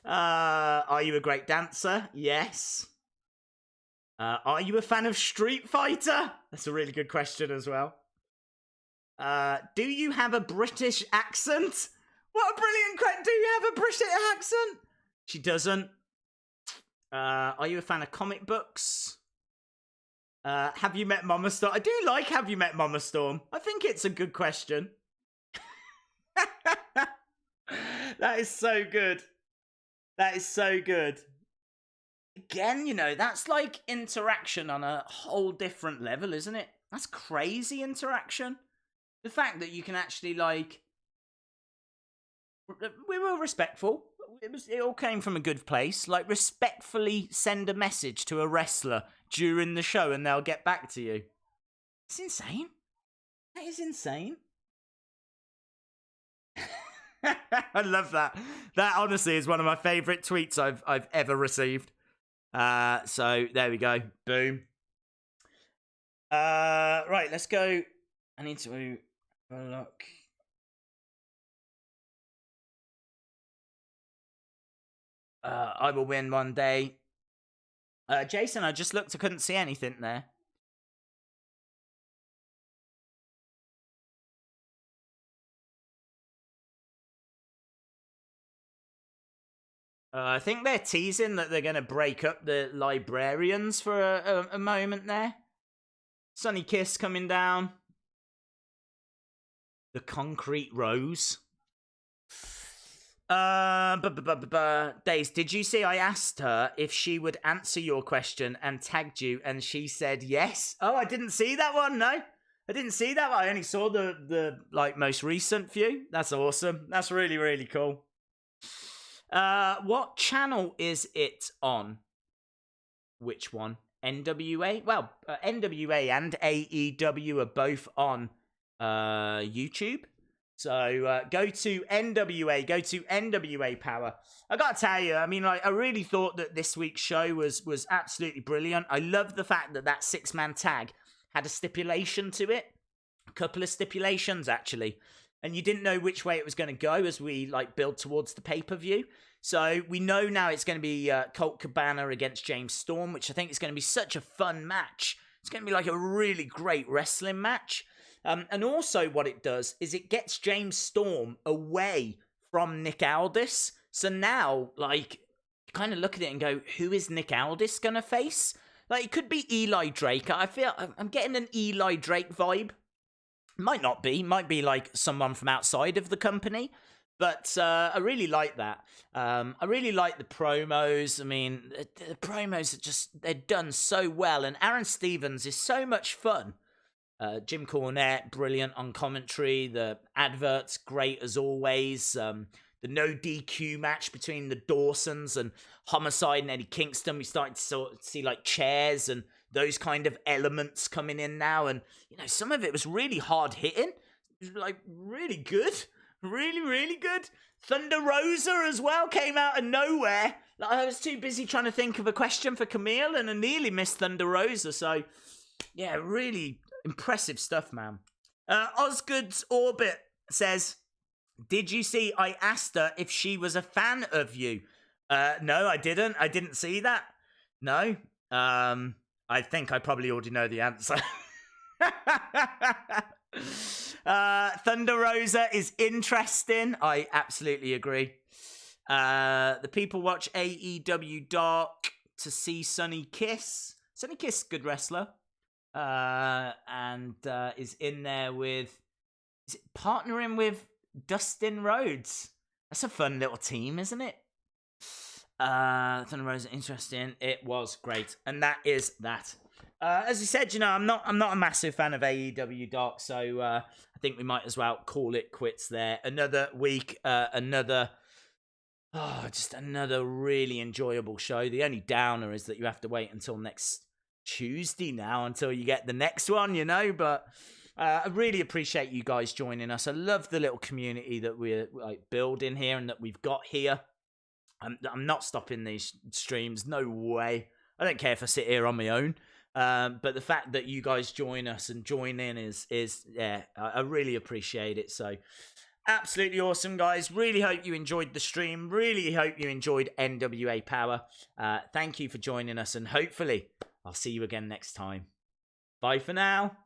Are you a great dancer? Yes. Are you a fan of Street Fighter? That's a really good question as well. Do you have a British accent? What a brilliant question. Do you have a British accent? She doesn't. Are you a fan of comic books? Have you met Mama Storm? I do like Have You Met Mama Storm. I think it's a good question. That is so good. That is so good. Again, you know, that's like interaction on a whole different level, isn't it? That's crazy interaction. The fact that you can actually, like... We were respectful. It all came from a good place. Like, respectfully send a message to a wrestler during the show and they'll get back to you. It's insane. That is insane. I love that. That honestly is one of my favourite tweets I've ever received. So there we go. Boom. Right, let's go. I need to have a look. I will win one day. Jason, I just looked. I couldn't see anything there. I think they're teasing that they're going to break up the librarians for a moment there. Sunny Kiss coming down. The Concrete Rose. Days, did you see I asked her if she would answer your question and tagged you and she said yes? Oh, I didn't see that one, no. I didn't see that one. I only saw the like most recent few. That's awesome. That's really, really cool. What channel is it on? Which one? NWA? Well, NWA and AEW are both on YouTube. So go to NWA, go to NWA Power. I gotta tell you, I mean, like, I really thought that this week's show was absolutely brilliant. I love the fact that 6-man tag had a stipulation to it. A couple of stipulations, actually. And you didn't know which way it was going to go as we, like, build towards the pay-per-view. So we know now it's going to be Colt Cabana against James Storm, which I think is going to be such a fun match. It's going to be, like, a really great wrestling match. And also what it does is it gets James Storm away from Nick Aldis. So now, like, you kind of look at it and go, who is Nick Aldis going to face? Like, it could be Eli Drake. I'm getting an Eli Drake vibe. Might not be. Might be, like, someone from outside of the company. But I really like that. I really like the promos. I mean, the promos are just, they're done so well. And Aron Stevens is so much fun. Jim Cornette, brilliant on commentary. The adverts, great as always. The no DQ match between the Dawsons and Homicide and Eddie Kingston. We started to sort of see like chairs and those kind of elements coming in now. And, you know, some of it was really hard hitting. Like, really good. Really, really good. Thunder Rosa as well came out of nowhere. Like, I was too busy trying to think of a question for Camille and I nearly missed Thunder Rosa. So, yeah, really impressive stuff, man. Osgood's Orbit says, did you see I asked her if she was a fan of you? No, I didn't. I didn't see that. No. I think I probably already know the answer. Thunder Rosa is interesting. I absolutely agree. The people watch AEW Dark to see Sonny Kiss. Sonny Kiss, good wrestler. And is in there with... Is it partnering with Dustin Rhodes? That's a fun little team, isn't it? Thunder Rosa, interesting. It was great. And that is that. As I said, you know, I'm not a massive fan of AEW Dark, so I think we might as well call it quits there. Another week, another really enjoyable show. The only downer is that you have to wait until next Tuesday now until you get the next one, you know, but I really appreciate you guys joining us. I love the little community that we're like building here and that we've got here. I'm not stopping these streams, no way. I don't care if I sit here on my own. But the fact that you guys join us and join in is yeah, I really appreciate it. So absolutely awesome, guys. Really hope you enjoyed the stream. Really hope you enjoyed NWA Power. Thank you for joining us, and hopefully I'll see you again next time. Bye for now.